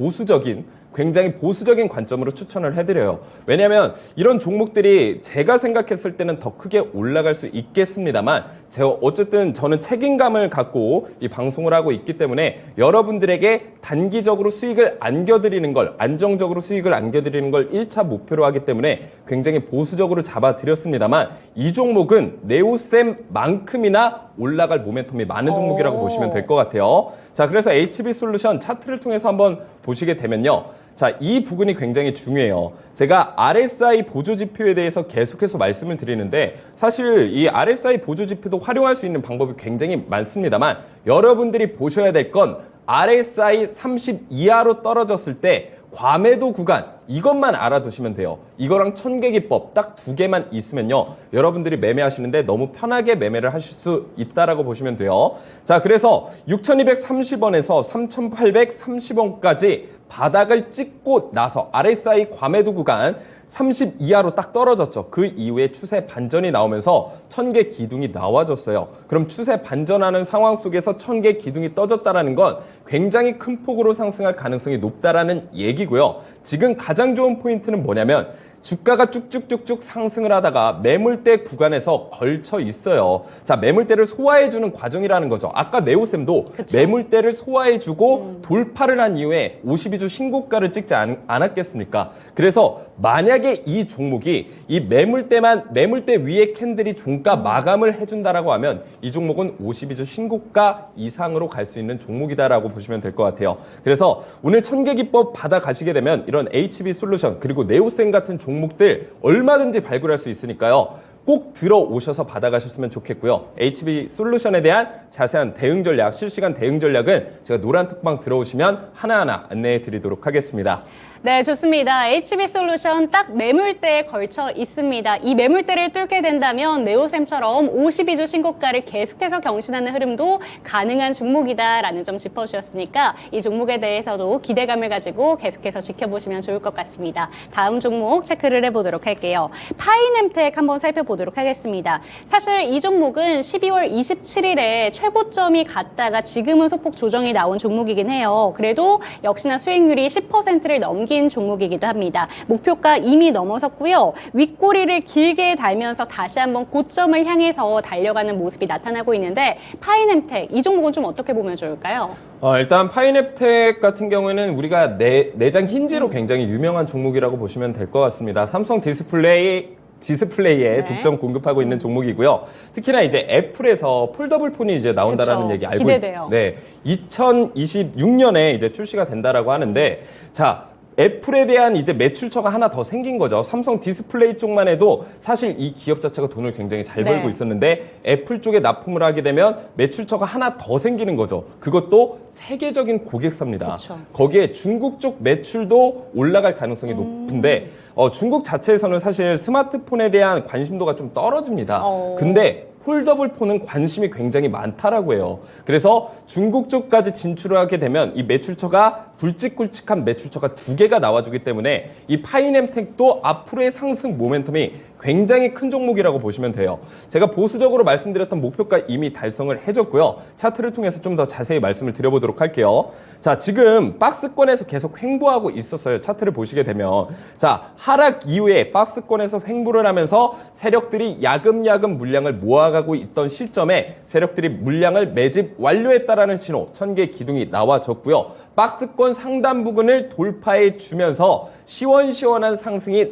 굉장히 보수적인 관점으로 추천을 해드려요. 왜냐하면 이런 종목들이 제가 생각했을 때는 더 크게 올라갈 수 있겠습니다만, 어쨌든 저는 책임감을 갖고 이 방송을 하고 있기 때문에 여러분들에게 단기적으로 수익을 안겨드리는 걸, 안정적으로 수익을 안겨드리는 걸 1차 목표로 하기 때문에 굉장히 보수적으로 잡아드렸습니다만, 이 종목은 네오셈만큼이나 올라갈 모멘텀이 많은 종목이라고 보시면 될 것 같아요. 자, 그래서 HB 솔루션 차트를 통해서 한번 보시게 되면요. 자, 이 부분이 굉장히 중요해요. 제가 RSI 보조지표에 대해서 계속해서 말씀을 드리는데, 사실 이 RSI 보조지표도 활용할 수 있는 방법이 굉장히 많습니다만, 여러분들이 보셔야 될 건 RSI 30 이하로 떨어졌을 때 과매도 구간, 이것만 알아두시면 돼요. 이거랑 천계기법 딱 두 개만 있으면요, 여러분들이 매매하시는데 너무 편하게 매매를 하실 수 있다라고 보시면 돼요. 자, 그래서 6,230원에서 3,830원까지 바닥을 찍고 나서 RSI 과매도 구간 30 이하로 딱 떨어졌죠. 그 이후에 추세 반전이 나오면서 1000개 기둥이 나와줬어요. 그럼 추세 반전하는 상황 속에서 1000개 기둥이 떠졌다라는 건 굉장히 큰 폭으로 상승할 가능성이 높다라는 얘기고요. 지금 가장 좋은 포인트는 뭐냐면, 주가가 쭉쭉쭉쭉 상승을 하다가 매물대 구간에서 걸쳐 있어요. 자, 매물대를 소화해주는 과정이라는 거죠. 아까 네오셈도 매물대를 소화해주고 돌파를 한 이후에 52주 신고가를 찍지 않았겠습니까? 그래서 만약에 이 종목이 이 매물대 위에 캔들이 종가 마감을 해준다라고 하면 이 종목은 52주 신고가 이상으로 갈 수 있는 종목이다라고 보시면 될 것 같아요. 그래서 오늘 천계기법 받아가시게 되면 이런 HB 솔루션 그리고 네오셈 같은 종목들 얼마든지 발굴할 수 있으니까요. 꼭 들어오셔서 받아가셨으면 좋겠고요. HB 솔루션에 대한 자세한 대응 전략, 실시간 대응 전략은 제가 노란 톡방 들어오시면 하나하나 안내해 드리도록 하겠습니다. 네, 좋습니다. HB 솔루션 딱 매물대에 걸쳐 있습니다. 이 매물대를 뚫게 된다면 네오셈처럼 52주 신고가를 계속해서 경신하는 흐름도 가능한 종목이다라는 점 짚어주셨으니까 이 종목에 대해서도 기대감을 가지고 계속해서 지켜보시면 좋을 것 같습니다. 다음 종목 체크를 해보도록 할게요. 파이넴텍 한번 살펴보도록 하겠습니다. 사실 이 종목은 12월 27일에 최고점이 갔다가 지금은 소폭 조정이 나온 종목이긴 해요. 그래도 역시나 수익률이 10%를 넘긴 종목이기도 합니다. 목표가 이미 넘어섰고요. 윗꼬리를 길게 달면서 다시 한번 고점을 향해서 달려가는 모습이 나타나고 있는데, 파이넴텍 이 종목은 좀 어떻게 보면 좋을까요? 일단 파이넴텍 같은 경우에는 우리가 내장 힌지로 굉장히 유명한 종목이라고 보시면 될 것 같습니다. 삼성 디스플레이에 네. 독점 공급하고 있는 종목이고요. 특히나 이제 애플에서 폴더블 폰이 이제 나온다라는 그쵸. 얘기 알고 기대돼요. 네, 2026년에 이제 출시가 된다라고 하는데, 자, 애플에 대한 이제 매출처가 하나 더 생긴 거죠. 삼성 디스플레이 쪽만 해도 사실 이 기업 자체가 돈을 굉장히 잘 벌고 있었는데, 애플 쪽에 납품을 하게 되면 매출처가 하나 더 생기는 거죠. 그것도 세계적인 고객사입니다. 그쵸. 거기에 중국 쪽 매출도 올라갈 가능성이 높은데, 중국 자체에서는 사실 스마트폰에 대한 관심도가 좀 떨어집니다. 근데 폴더블 폰은 관심이 굉장히 많다라고 해요. 그래서 중국 쪽까지 진출을 하게 되면 이 매출처가 굵직굵직한 매출처가 2개가 나와주기 때문에 이 파이nem텍도 앞으로의 상승 모멘텀이 굉장히 큰 종목이라고 보시면 돼요. 제가 보수적으로 말씀드렸던 목표가 이미 달성을 해줬고요. 차트를 통해서 좀 더 자세히 말씀을 드려보도록 할게요. 자, 지금 박스권에서 계속 횡보하고 있었어요. 차트를 보시게 되면. 자, 하락 이후에 박스권에서 횡보를 하면서 세력들이 야금야금 물량을 모아가고 있던 시점에 세력들이 물량을 매집 완료했다라는 신호, 1000개 기둥이 나와줬고요. 박스권 상단 부근을 돌파해 주면서 시원시원한 상승이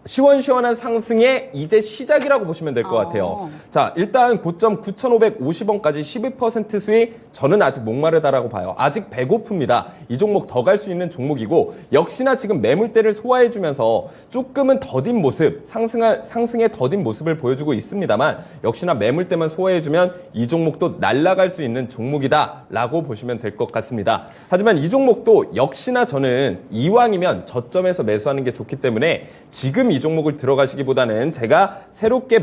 시원시원한 상승의 이제 시작이라고 보시면 될 것 같아요. 자, 일단 고점 9,550원까지 12% 수익, 저는 아직 목마르다라고 봐요. 아직 배고픕니다. 이 종목 더 갈 수 있는 종목이고, 역시나 지금 매물대를 소화해주면서 조금은 더딘 모습, 상승의 더딘 모습을 보여주고 있습니다만, 역시나 매물대만 소화해주면 이 종목도 날아갈 수 있는 종목이다라고 보시면 될 것 같습니다. 하지만 이 종목도 역시나 저는 이왕이면 저점에서 매수하는 게 좋기 때문에 지금 이 종목을 들어가시기보다는 제가 새롭게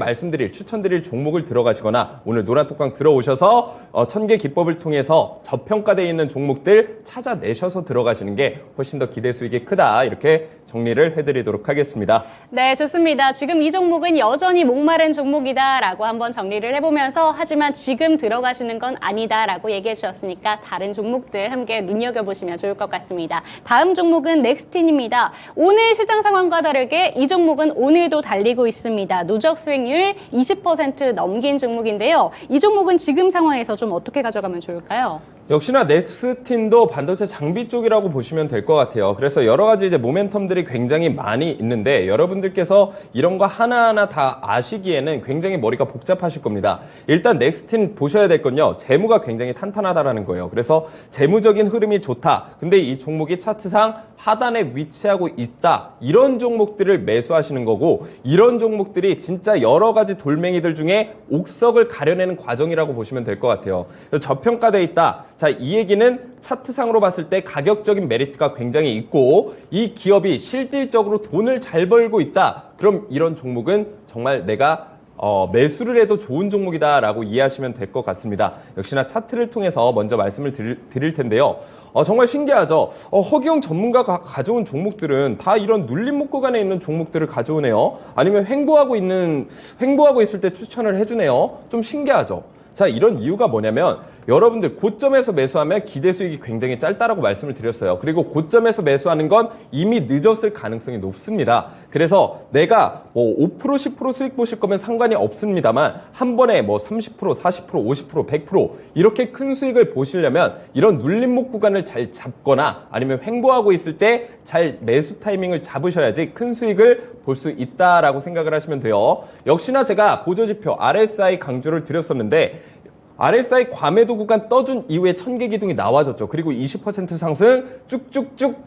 추천드릴 종목을 들어가시거나 오늘 노란톡방 들어오셔서 1000개 기법을 통해서 저평가되어 있는 종목들 찾아내셔서 들어가시는 게 훨씬 더 기대 수익이 크다, 이렇게 정리를 해드리도록 하겠습니다. 네, 좋습니다. 지금 이 종목은 여전히 목마른 종목이다라고 한번 정리를 해보면서, 하지만 지금 들어가시는 건 아니다라고 얘기해 주셨으니까 다른 종목들 함께 눈여겨보시면 좋을 것 같습니다. 다음 종목은 넥스틴입니다. 오늘 시장 상황과 다르게 이 종목은 오늘도 달리고 있습니다. 누적 수익률 20% 넘긴 종목인데요. 이 종목은 지금 상황에서 좀 어떻게 가져가면 좋을까요? 역시나 넥스틴도 반도체 장비 쪽이라고 보시면 될 것 같아요. 그래서 여러 가지 이제 모멘텀들이 굉장히 많이 있는데, 여러분들께서 이런 거 하나하나 다 아시기에는 굉장히 머리가 복잡하실 겁니다. 일단 넥스틴 보셔야 될 건요, 재무가 굉장히 탄탄하다라는 거예요. 그래서 재무적인 흐름이 좋다. 근데 이 종목이 차트상 하단에 위치하고 있다. 이런 종목들을 매수하시는 거고, 이런 종목들이 진짜 여러 가지 돌멩이들 중에 옥석을 가려내는 과정이라고 보시면 될 것 같아요. 그래서 저평가되어 있다. 자, 이 얘기는 차트상으로 봤을 때 가격적인 메리트가 굉장히 있고, 이 기업이 실질적으로 돈을 잘 벌고 있다. 그럼 이런 종목은 정말 내가 매수를 해도 좋은 종목이다라고 이해하시면 될 것 같습니다. 역시나 차트를 통해서 먼저 말씀을 드릴 텐데요. 정말 신기하죠? 허기용 전문가가 가져온 종목들은 다 이런 눌림목 구간에 있는 종목들을 가져오네요. 아니면 횡보하고 있을 때 추천을 해주네요. 좀 신기하죠? 자, 이런 이유가 뭐냐면, 여러분들 고점에서 매수하면 기대 수익이 굉장히 짧다라고 말씀을 드렸어요. 그리고 고점에서 매수하는 건 이미 늦었을 가능성이 높습니다. 그래서 내가 5%, 10% 수익 보실 거면 상관이 없습니다만, 한 번에 30%, 40%, 50%, 100% 이렇게 큰 수익을 보시려면 이런 눌림목 구간을 잘 잡거나 아니면 횡보하고 있을 때 잘 매수 타이밍을 잡으셔야지 큰 수익을 볼 수 있다라고 생각을 하시면 돼요. 역시나 제가 보조지표 RSI 강조를 드렸었는데, RSI 과매도 구간 떠준 이후에 1000개 기둥이 나와줬죠. 그리고 20% 상승 쭉쭉쭉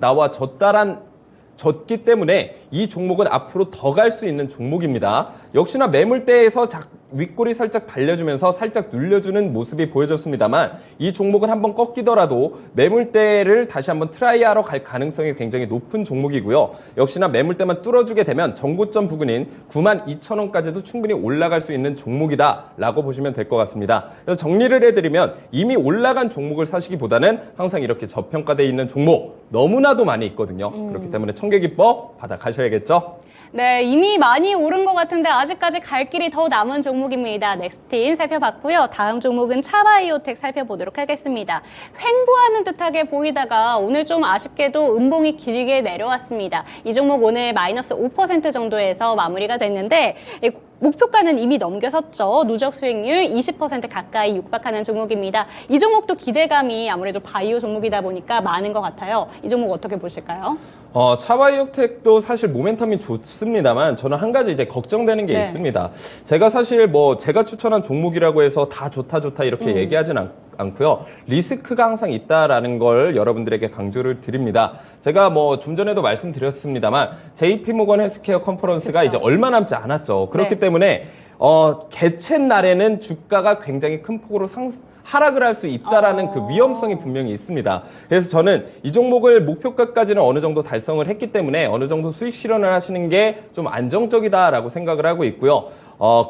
졌기 때문에 이 종목은 앞으로 더 갈 수 있는 종목입니다. 역시나 매물대에서 윗골이 살짝 달려주면서 살짝 눌려주는 모습이 보여졌습니다만, 이 종목은 한번 꺾이더라도 매물대를 다시 한번 트라이하러 갈 가능성이 굉장히 높은 종목이고요. 역시나 매물대만 뚫어주게 되면 정고점 부근인 92,000원까지도 충분히 올라갈 수 있는 종목이다라고 보시면 될 것 같습니다. 그래서 정리를 해드리면, 이미 올라간 종목을 사시기보다는 항상 이렇게 저평가되어 있는 종목 너무나도 많이 있거든요. 그렇기 때문에 1000개 기법 받아가셔야겠죠. 네, 이미 많이 오른 것 같은데 아직까지 갈 길이 더 남은 종목입니다. 넥스틴 살펴봤고요. 다음 종목은 차바이오텍 살펴보도록 하겠습니다. 횡보하는 듯하게 보이다가 오늘 좀 아쉽게도 음봉이 길게 내려왔습니다. 이 종목 오늘 마이너스 5% 정도에서 마무리가 됐는데, 목표가는 이미 넘겨섰죠. 누적 수익률 20% 가까이 육박하는 종목입니다. 이 종목도 기대감이 아무래도 바이오 종목이다 보니까 많은 것 같아요. 이 종목 어떻게 보실까요? 차바이오텍도 사실 모멘텀이 좋습니다만, 저는 한 가지 이제 걱정되는 게 있습니다. 제가 사실 제가 추천한 종목이라고 해서 다 좋다 이렇게 얘기하진 않고요. 리스크가 항상 있다라는 걸 여러분들에게 강조를 드립니다. 제가 좀 전에도 말씀드렸습니다만, JP모건 헬스케어 컨퍼런스가 이제 얼마 남지 않았죠. 그렇기 때문에 개최 날에는 주가가 굉장히 큰 폭으로 하락을 할 수 있다라는 그 위험성이 분명히 있습니다. 그래서 저는 이 종목을 목표가까지는 어느 정도 달성을 했기 때문에 어느 정도 수익 실현을 하시는 게 좀 안정적이다라고 생각을 하고 있고요.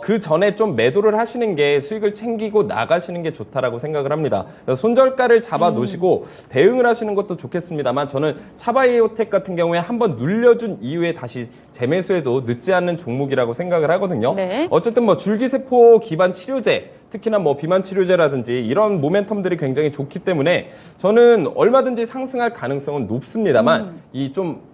그 전에 좀 매도를 하시는 게 수익을 챙기고 나가시는 게 좋다라고 생각을 합니다. 손절가를 잡아 놓으시고 대응을 하시는 것도 좋겠습니다만 저는 차바이오텍 같은 경우에 한번 눌려준 이후에 다시 재매수해도 늦지 않는 종목이라고 생각을 하거든요. 네. 어쨌든 뭐 줄기세포 기반 치료제, 특히나 뭐 비만 치료제라든지 이런 모멘텀들이 굉장히 좋기 때문에 저는 얼마든지 상승할 가능성은 높습니다만 이 좀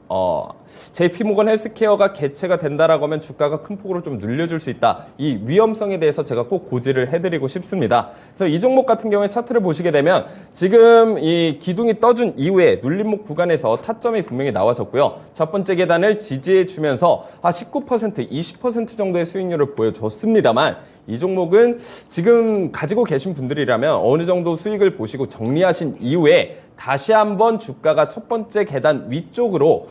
JP모건 헬스케어가 개최가 된다라고 하면 주가가 큰 폭으로 좀 눌려줄 수 있다. 이 위험성에 대해서 제가 꼭 고지를 해드리고 싶습니다. 그래서 이 종목 같은 경우에 차트를 보시게 되면 지금 이 기둥이 떠준 이후에 눌림목 구간에서 타점이 분명히 나와졌고요. 첫 번째 계단을 지지해 주면서 19%, 20% 정도의 수익률을 보여줬습니다만 이 종목은 지금 가지고 계신 분들이라면 어느 정도 수익을 보시고 정리하신 이후에 다시 한번 주가가 첫 번째 계단 위쪽으로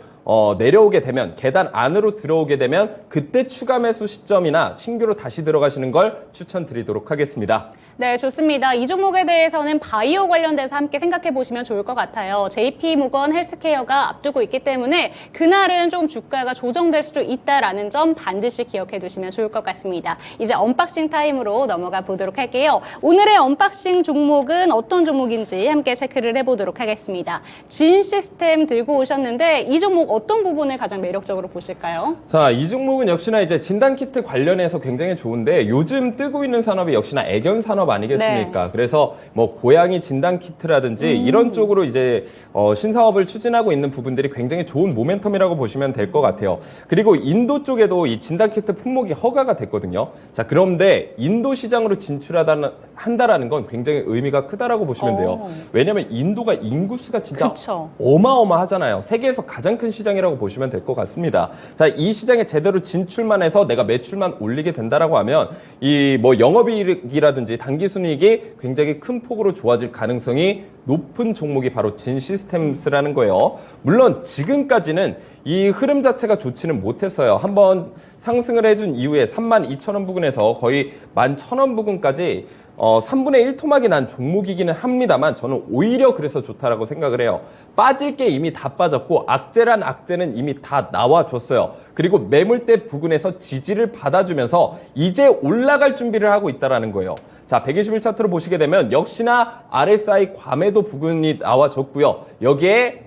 내려오게 되면, 계단 안으로 들어오게 되면 그때 추가 매수 시점이나 신규로 다시 들어가시는 걸 추천드리도록 하겠습니다. 네, 좋습니다. 이 종목에 대해서는 바이오 관련돼서 함께 생각해 보시면 좋을 것 같아요. JP모건 헬스케어가 앞두고 있기 때문에 그날은 좀 주가가 조정될 수도 있다라는 점 반드시 기억해 두시면 좋을 것 같습니다. 이제 언박싱 타임으로 넘어가 보도록 할게요. 오늘의 언박싱 종목은 어떤 종목인지 함께 체크를 해보도록 하겠습니다. 진 시스템 들고 오셨는데 이 종목 어떤 부분을 가장 매력적으로 보실까요? 자, 이 종목은 역시나 이제 진단키트 관련해서 굉장히 좋은데 요즘 뜨고 있는 산업이 역시나 애견 산업 아니겠습니까? 네. 그래서 뭐 고양이 진단키트라든지 이런 쪽으로 이제 신사업을 추진하고 있는 부분들이 굉장히 좋은 모멘텀이라고 보시면 될 것 같아요. 그리고 인도 쪽에도 이 진단키트 품목이 허가가 됐거든요. 자, 그런데 인도 시장으로 진출한다라는 건 굉장히 의미가 크다라고 보시면 돼요. 왜냐하면 인도가 인구수가 진짜 그쵸. 어마어마하잖아요. 세계에서 가장 큰 시장이라고 보시면 될 것 같습니다. 자, 이 시장에 제대로 진출만 해서 내가 매출만 올리게 된다라고 하면 이 뭐 영업이익이라든지 단기순이익이 굉장히 큰 폭으로 좋아질 가능성이 높은 종목이 바로 진 시스템스라는 거예요. 물론 지금까지는 이 흐름 자체가 좋지는 못했어요. 한번 상승을 해준 이후에 32,000원 부근에서 거의 11,000원 부근까지 3분의 1 토막이 난 종목이기는 합니다만 저는 오히려 그래서 좋다라고 생각을 해요. 빠질 게 이미 다 빠졌고 악재란 악재는 이미 다 나와줬어요. 그리고 매물대 부근에서 지지를 받아주면서 이제 올라갈 준비를 하고 있다는 거예요. 자, 121 차트로 보시게 되면 역시나 RSI 과매도 부근이 나와줬고요. 여기에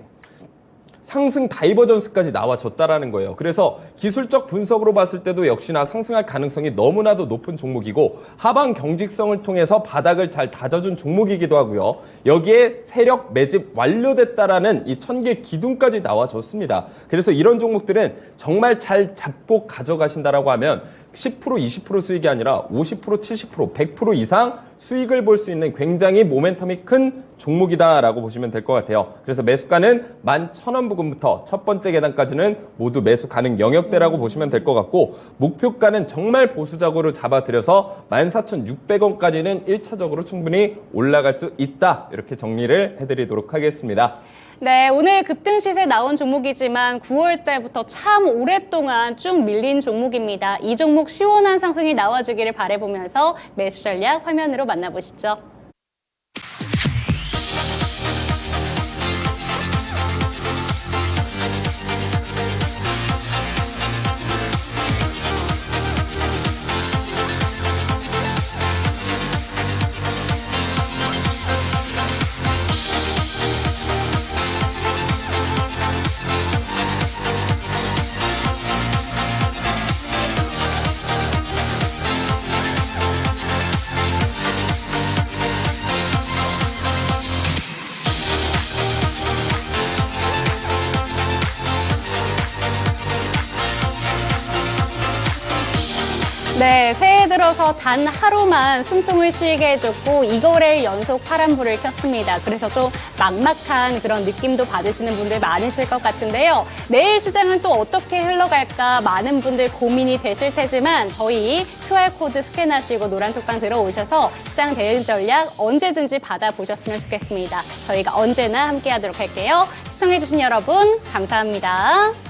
상승 다이버전스까지 나와줬다라는 거예요. 그래서 기술적 분석으로 봤을 때도 역시나 상승할 가능성이 너무나도 높은 종목이고 하방 경직성을 통해서 바닥을 잘 다져준 종목이기도 하고요. 여기에 세력 매집 완료됐다라는 이 1000개 기둥까지 나와줬습니다. 그래서 이런 종목들은 정말 잘 잡고 가져가신다라고 하면 10%, 20% 수익이 아니라 50%, 70%, 100% 이상 수익을 볼 수 있는 굉장히 모멘텀이 큰 종목이다라고 보시면 될 것 같아요. 그래서 매수가는 11,000원 부근부터 첫 번째 계단까지는 모두 매수 가능 영역대라고 보시면 될 것 같고 목표가는 정말 보수적으로 잡아들여서 14,600원까지는 1차적으로 충분히 올라갈 수 있다. 이렇게 정리를 해드리도록 하겠습니다. 네, 오늘 급등 시세 나온 종목이지만 9월 때부터 참 오랫동안 쭉 밀린 종목입니다. 이 종목 시원한 상승이 나와주기를 바라보면서 매수 전략 화면으로 만나보시죠. 네, 새해 들어서 단 하루만 숨통을 쉬게 해줬고 2거래일 연속 파란불을 켰습니다. 그래서 좀 막막한 그런 느낌도 받으시는 분들 많으실 것 같은데요. 내일 시장은 또 어떻게 흘러갈까 많은 분들 고민이 되실 테지만 저희 QR코드 스캔하시고 노란톡방 들어오셔서 시장 대응 전략 언제든지 받아보셨으면 좋겠습니다. 저희가 언제나 함께하도록 할게요. 시청해주신 여러분 감사합니다.